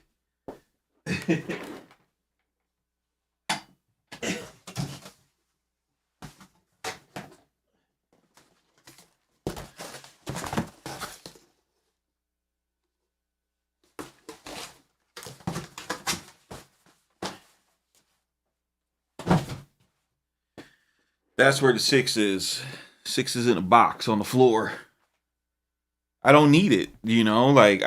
that's where the 6 is. 6 is in a box on the floor. I don't need it, like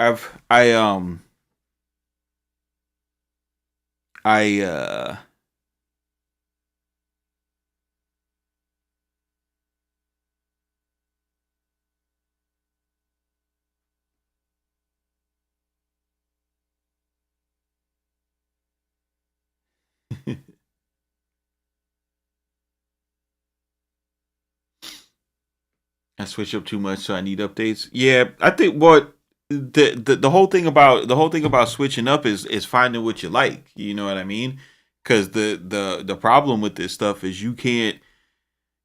I switch up too much, so I need updates. Yeah, I think what the whole thing about switching up is finding what you like. You know what I mean? Because the problem with this stuff is you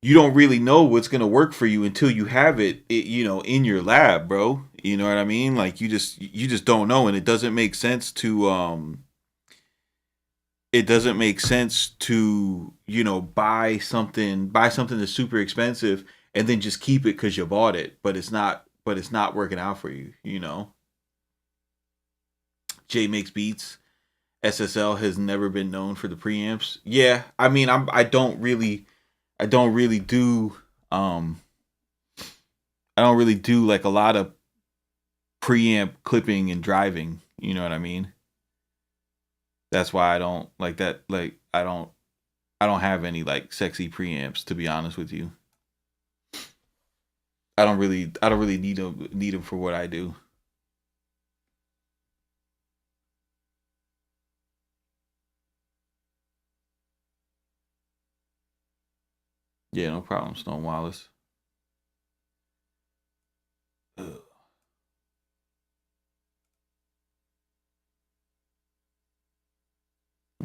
don't really know what's gonna work for you until you have it in your lab, bro. You know what I mean? Like you just don't know, and it doesn't make sense to buy something that's super expensive and then just keep it because you bought it, but it's not but it's not working out for you, you know. Jay makes beats. SSL has never been known for the preamps. Yeah, I mean, I don't really do I don't really do like a lot of preamp clipping and driving, you know what I mean? That's why I don't like that. Like I don't have any like sexy preamps, to be honest with you. I don't really need them for what I do. Yeah, no problem, Stone Wallace. Ugh.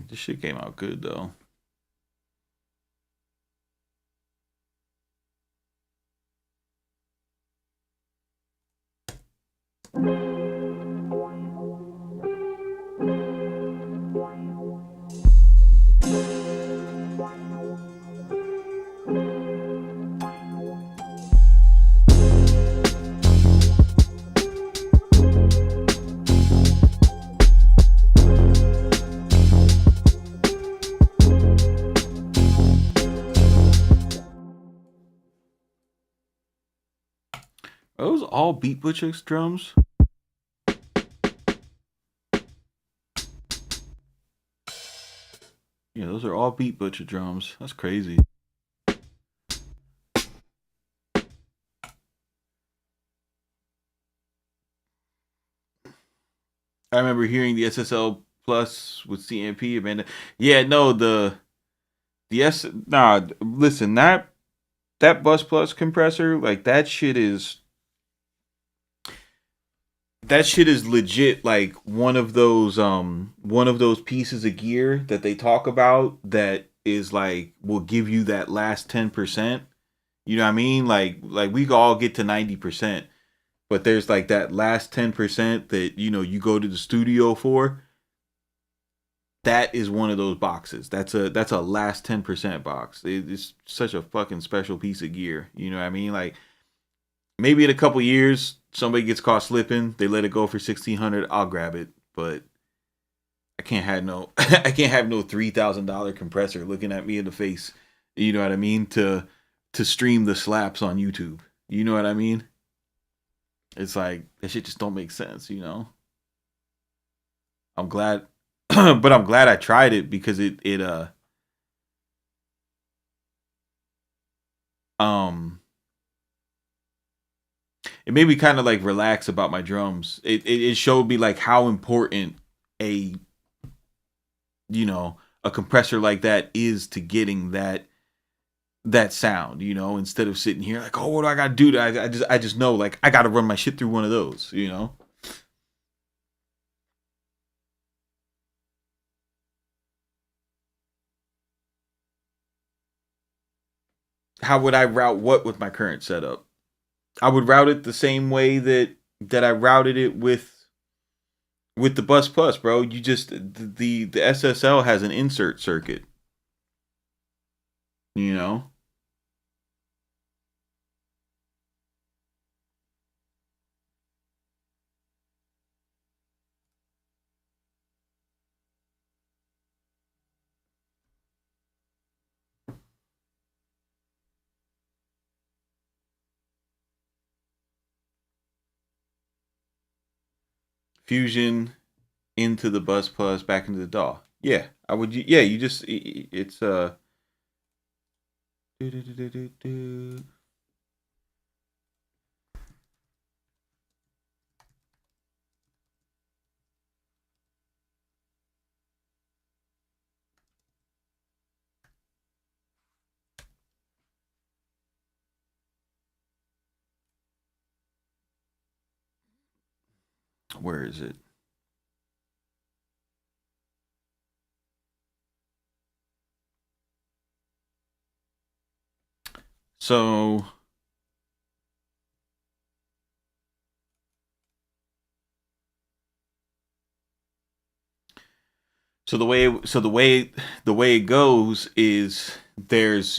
This shit came out good though. Are those all Beat Butcher's drums? Yeah, those are all Beat Butcher drums. That's crazy. I remember hearing the SSL Plus with CMP, Amanda. Yeah, no, listen, that Bus Plus compressor, like that shit is legit like one of those pieces of gear that they talk about that is like will give you that last 10%. You know what I mean? Like we all get to 90%, but there's like that last 10% that you go to the studio for. That is one of those boxes. That's a last 10% box. It's such a fucking special piece of gear. You know what I mean? Like maybe in a couple years somebody gets caught slipping, they let it go for $1,600, I'll grab it. But I can't have no $3,000 compressor looking at me in the face. You know what I mean? To stream the slaps on YouTube. You know what I mean? It's like that shit just don't make sense, you know. I'm glad but I'm glad I tried it because it made me kind of like relax about my drums. It showed me like how important a compressor like that is to getting that sound, instead of sitting here like, oh, what do I gotta do? I just know like I gotta run my shit through one of those, How would I route what with my current setup? I would route it the same way that I routed it with the Bus Plus, bro. You just the SSL has an insert circuit. You know? Fusion into the Bus Plus back into the DAW. Yeah, I would. Yeah, you just it's where is it? So the way it goes is there's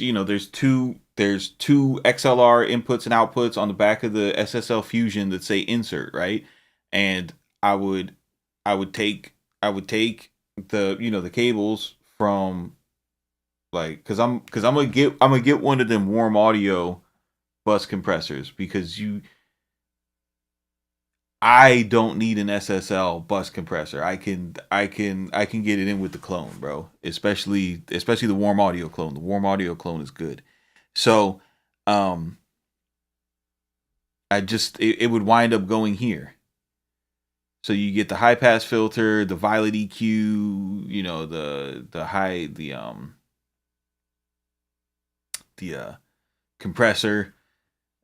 two there's two XLR inputs and outputs on the back of the SSL Fusion that say insert, right? And I would take the, you know, the cables from, like, cause I'm gonna get one of them warm audio bus compressors, because I don't need an SSL bus compressor. I can get it in with the clone, bro. Especially the warm audio clone. The warm audio clone is good. So, it would wind up going here. So you get the high pass filter, the Violet EQ, you know, the compressor,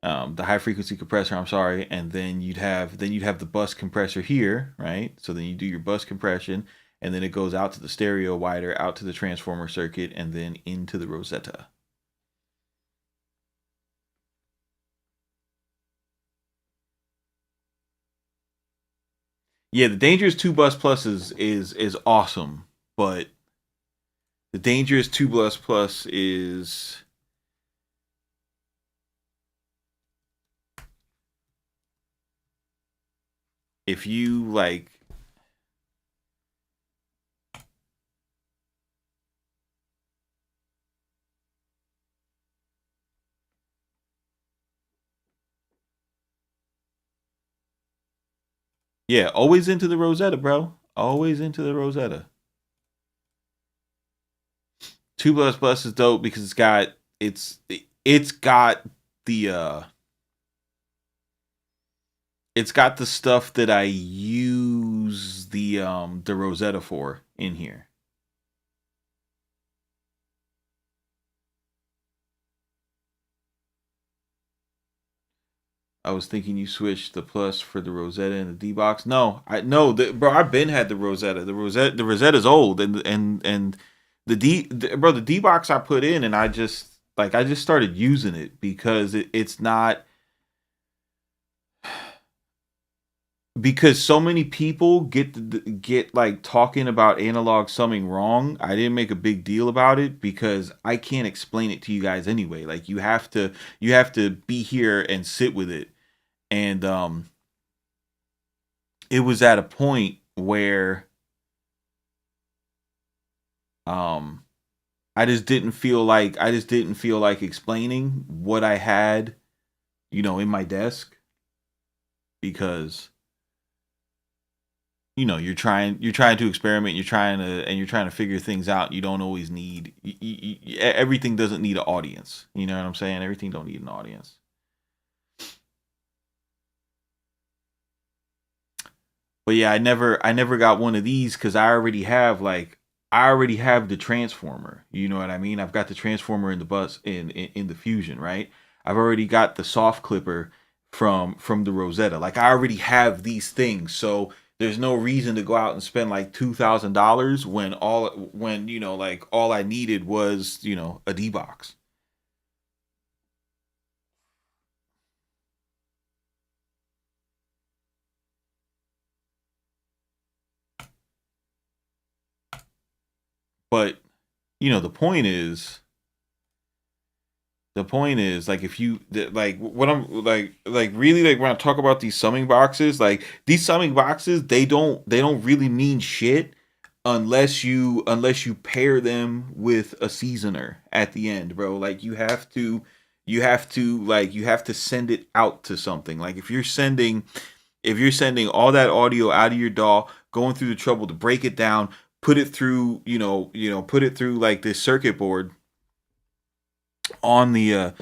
the high frequency compressor, I'm sorry, and then you'd have the bus compressor here, right? So then you do your bus compression, and then it goes out to the stereo wider, out to the transformer circuit, and then into the Rosetta. Yeah, the Dangerous 2 Bus Plus is awesome, but the Dangerous 2 Bus Plus is, if you like, yeah, always into the Rosetta, bro. Always into the Rosetta. 2 Plus Plus is dope because it's got the it's got the stuff that I use the Rosetta for in here. I was thinking you switched the Plus for the Rosetta and the D box. No, bro. I've been had the Rosetta. The Rosetta's old, and the D box I put in, and I just started using it because it's not, because so many people get like talking about analog summing wrong. I didn't make a big deal about it because I can't explain it to you guys anyway. Like, you have to be here and sit with it. And it was at a point where I just didn't feel like explaining what I had, you know, in my desk, because, you know, you're trying to experiment, you're trying to figure things out. You don't always need everything doesn't need an audience. You know what I'm saying? Everything don't need an audience. But yeah, I never got one of these because I already have the transformer. You know what I mean? I've got the transformer in the bus in the Fusion, right? I've already got the soft clipper from the Rosetta. Like, I already have these things, so there's no reason to go out and spend like $2,000 when you know, like, all I needed was, you know, a D box. But, you know, the point is like, if you like what I'm like really, like, when I talk about these summing boxes, like, these summing boxes, they don't really mean shit unless you pair them with a seasoner at the end, bro. Like, you have to send it out to something. Like, if you're sending all that audio out of your DAW, going through the trouble to break it down, put it through, put it through like this circuit board on the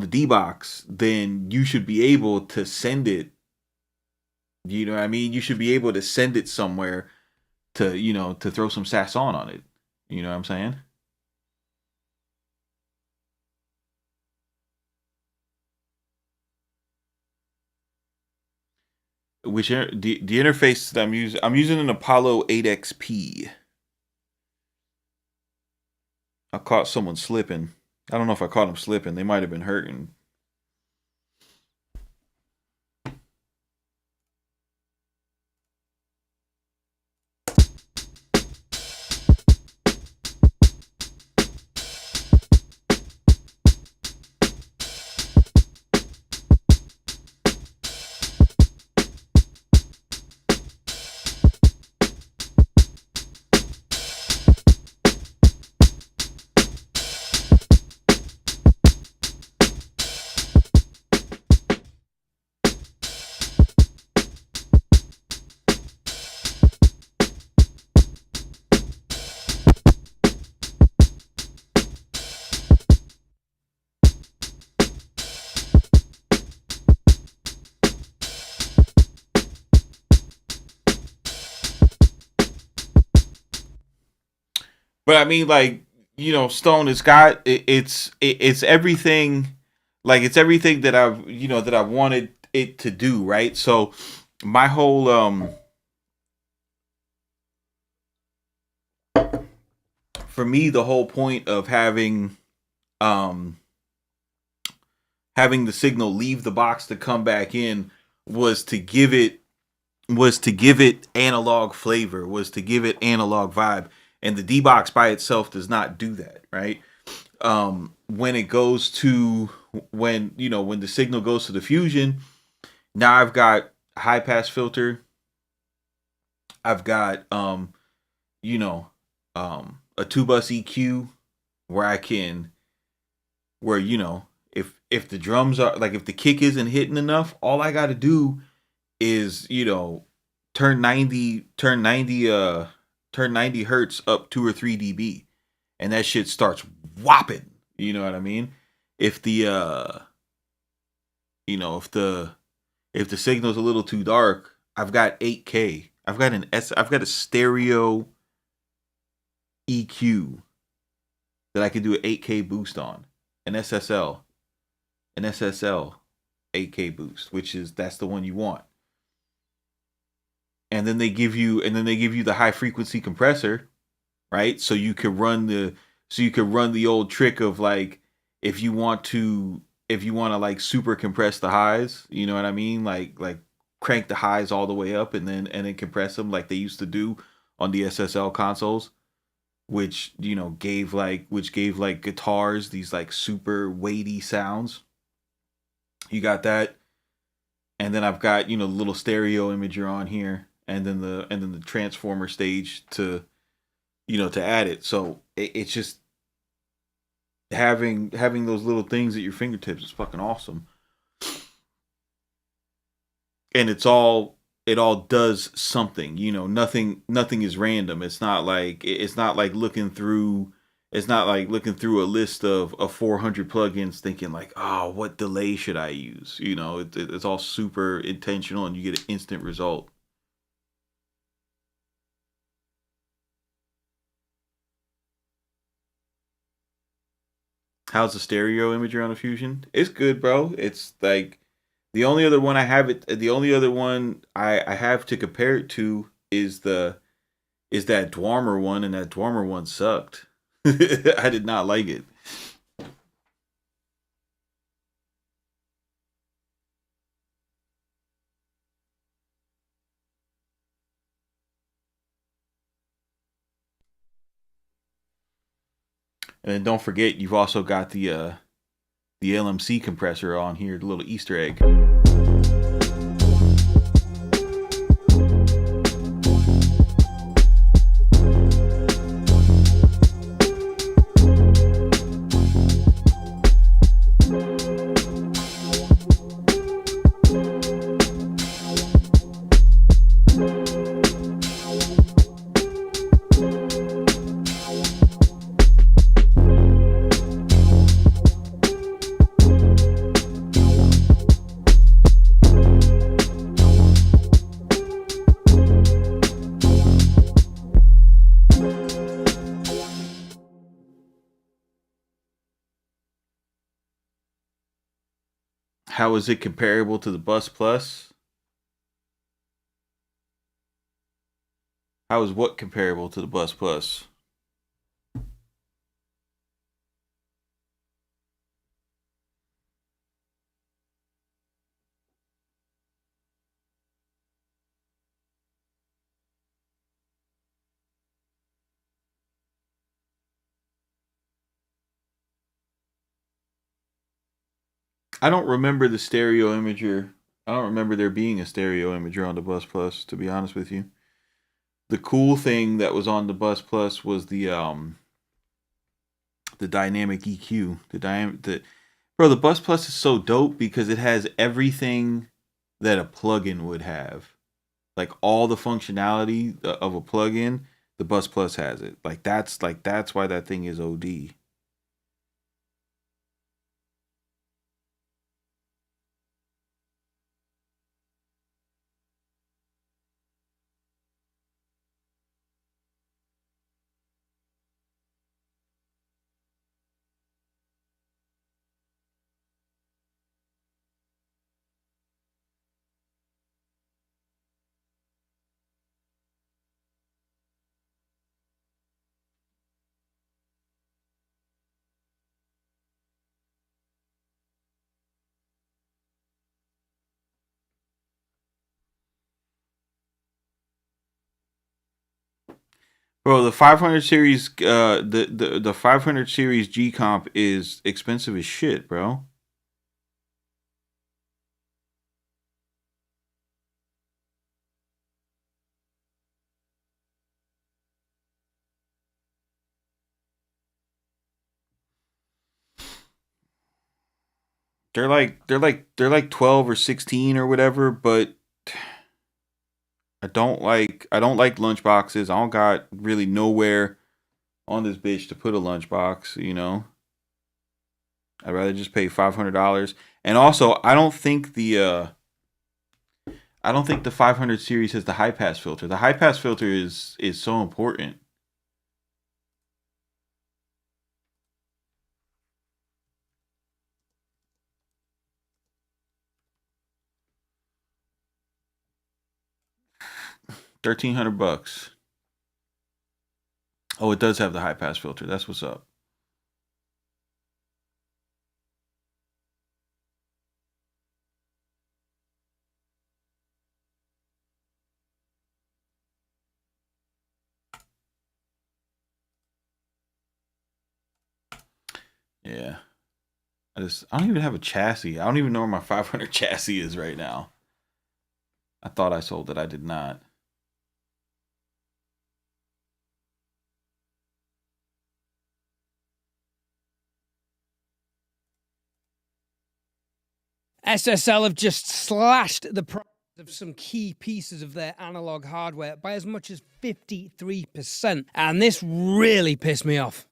D box, then you should be able to send it. You know what I mean? You should be able to send it somewhere to, you know, to throw some Sasson on it. You know what I'm saying? Which the interface that I'm using an Apollo 8XP. I caught someone slipping. I don't know if I caught them slipping. They might have been hurting. But I mean, like, Stone. It's everything. Like, it's everything that I wanted it to do. Right. So my whole for me, the whole point of um having the signal leave the box to come back in was to give it analog flavor, was to give it analog vibe, and the D box by itself does not do that, right? When it goes to when the signal goes to the Fusion, now I've got high pass filter, I've got a two bus EQ where I can where if the drums are like, if the kick isn't hitting enough, all I got to do is turn 90 hertz up 2 or 3 dB, and that shit starts whopping. You know what I mean? If the if the signal's a little too dark, I've got 8K. I've got a stereo EQ that I can do an 8K boost on, an SSL, an SSL 8K boost, that's the one you want. And then they give you the high frequency compressor, right? So you could run the old trick of, like, if you want to like super compress the highs, you know what I mean? Like crank the highs all the way up and then compress them like they used to do on the SSL consoles, which gave like guitars these like super weighty sounds. You got that, and then I've got the little stereo imager on here, and then the transformer stage to add it. So it's just having those little things at your fingertips is fucking awesome. And it all does something. Nothing is random. It's not like looking through a list of 400 plugins thinking like, oh, what delay should I use? It's all super intentional, and you get an instant result. How's the stereo imager on a Fusion? It's good, bro. It's like the only other one I have to compare it to is that Dwarmer one, and that Dwarmer one sucked. I did not like it. And then don't forget, you've also got the LMC compressor on here, the little Easter egg. How is it comparable to the Bus Plus? How is what comparable to the Bus Plus? I don't remember the stereo imager. I don't remember there being a stereo imager on the Bus Plus, to be honest with you. The cool thing that was on the Bus Plus was the dynamic EQ. Bro, the Bus Plus is so dope because it has everything that a plugin would have. Like all the functionality of a plugin, the Bus Plus has it. That's why that thing is OD. Bro, the 500 series, the 500 series G comp is expensive as shit, bro. They're like 12 or 16 or whatever, but I don't like lunchboxes. I don't got really nowhere on this bitch to put a lunchbox, you know. I'd rather just pay $500. And also, I don't think the 500 series has the high pass filter. The high pass filter is so important. $1,300. Oh, it does have the high pass filter. That's what's up. Yeah. I don't even have a chassis. I don't even know where my 500 chassis is right now. I thought I sold it. I did not. SSL have just slashed the price of some key pieces of their analog hardware by as much as 53%. And this really pissed me off.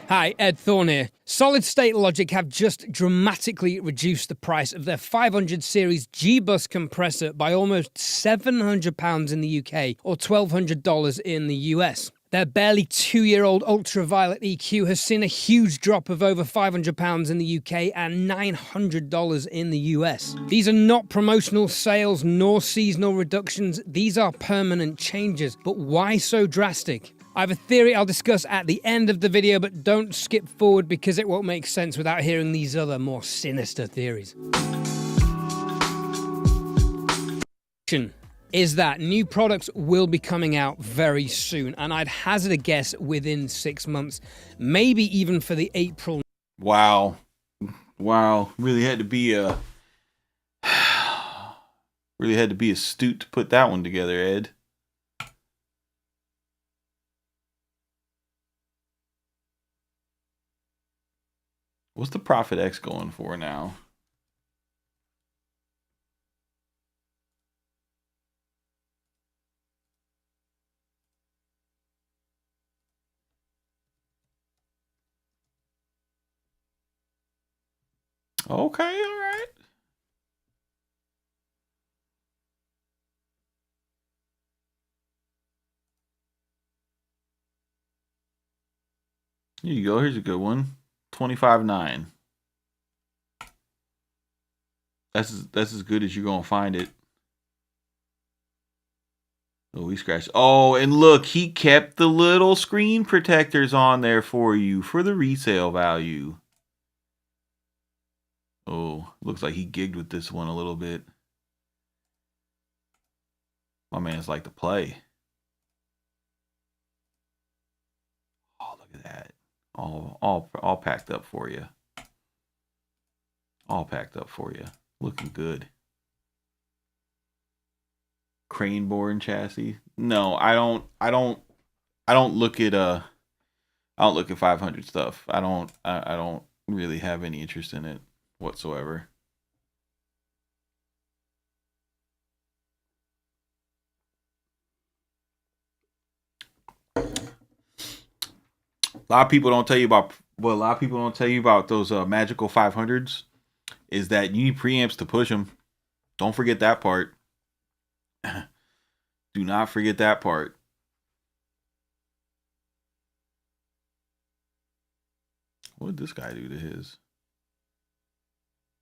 Hi, Ed Thorne here. Solid State Logic have just dramatically reduced the price of their 500 series G-Bus compressor by almost £700 in the UK or $1,200 in the US. Their barely 2-year-old ultraviolet EQ has seen a huge drop of over £500 in the UK and $900 in the US. These are not promotional sales nor seasonal reductions, these are permanent changes. But why so drastic? I have a theory I'll discuss at the end of the video, but don't skip forward because it won't make sense without hearing these other more sinister theories. Is that new products will be coming out very soon, and I'd hazard a guess within 6 months, maybe even for the April. Wow. Really had to be astute to put that one together, Ed. What's the Prophet X going for now? Okay, all right. Here you go. Here's a good one. 25.9. That's as good as you're gonna find it. Oh, he scratched. Oh, and look, he kept the little screen protectors on there for you for the resale value. Oh, looks like he gigged with this one a little bit. My man's like to play. Oh, look at that. All packed up for you. All packed up for you. Looking good. Crane born chassis. No, I don't look at I don't look at 500 stuff. I don't really have any interest in it whatsoever. A lot of people don't tell you about those magical 500s is that you need preamps to push them. Don't forget that part. Do not forget that part. What did this guy do to his?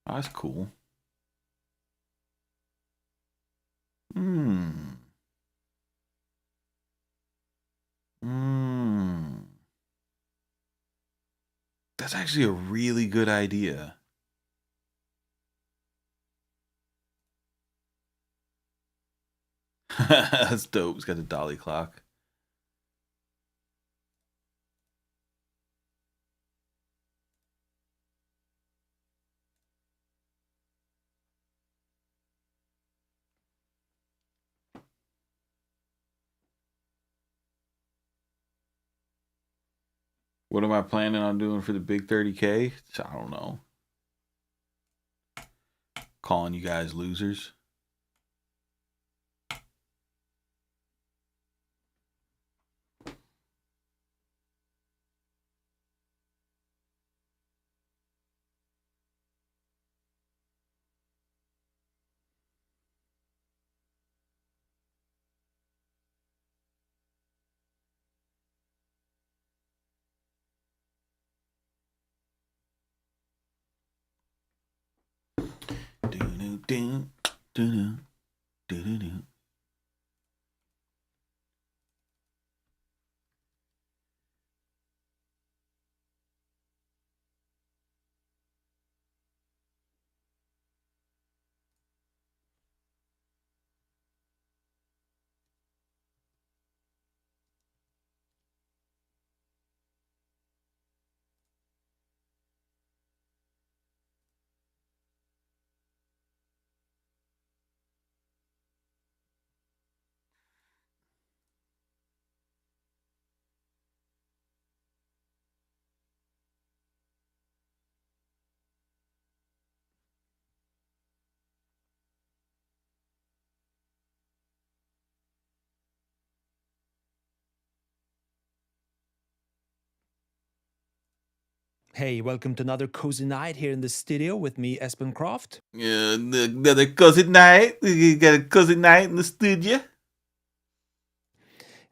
Oh, that's cool. That's actually a really good idea. That's dope. It's got the dolly clock. What am I planning on doing for the big 30K? I don't know. Calling you guys losers. Hey, welcome to another cozy night here in the studio with me, Espen Croft. Yeah, another cozy night. You got a cozy night in the studio.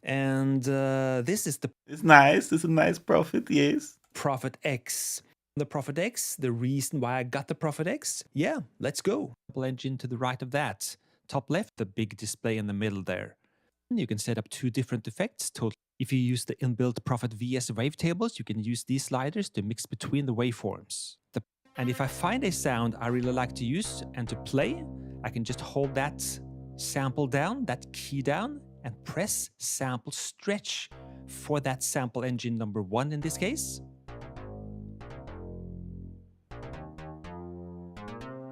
And this is the It's nice. It's a nice Prophet, yes. Prophet X. The Prophet X, the reason why I got the Prophet X? Yeah, let's go. Engine to the right of that. Top left, the big display in the middle there. You can set up 2 different effects. If you use the inbuilt Prophet VS wavetables, you can use these sliders to mix between the waveforms. And if I find a sound I really like to use and to play, I can just hold that sample down, that key down, and press sample stretch for that sample engine number 1 in this case.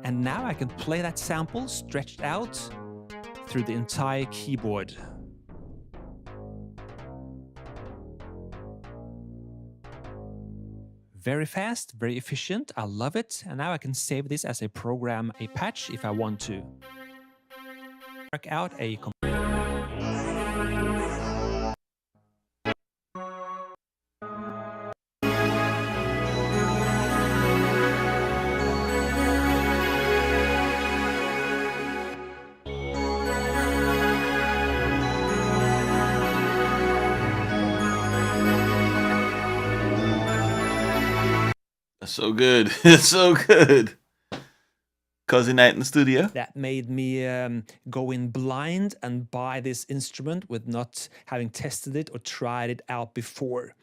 And now I can play that sample stretched out through the entire keyboard. Very fast, very efficient, I love it. And now I can save this as a program, a patch if I want to. Work out a That's so good. It's so good. Cozy night in the studio. that made me go in blind and buy this instrument with not having tested it or tried it out before.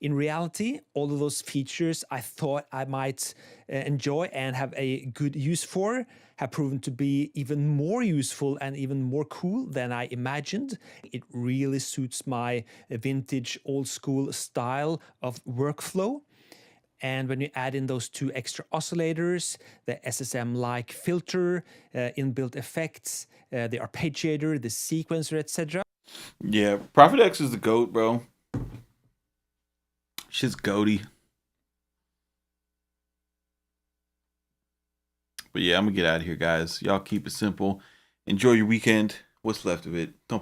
In reality, all of those features I thought I might enjoy and have a good use for have proven to be even more useful and even more cool than I imagined. It really suits my vintage old school style of workflow. And when you add in those 2 extra oscillators, the SSM-like filter, inbuilt effects, the arpeggiator, the sequencer, etc. Yeah, Prophet X is the GOAT, bro. Shit's goaty. But yeah, I'm gonna get out of here, guys. Y'all keep it simple. Enjoy your weekend. What's left of it. Don't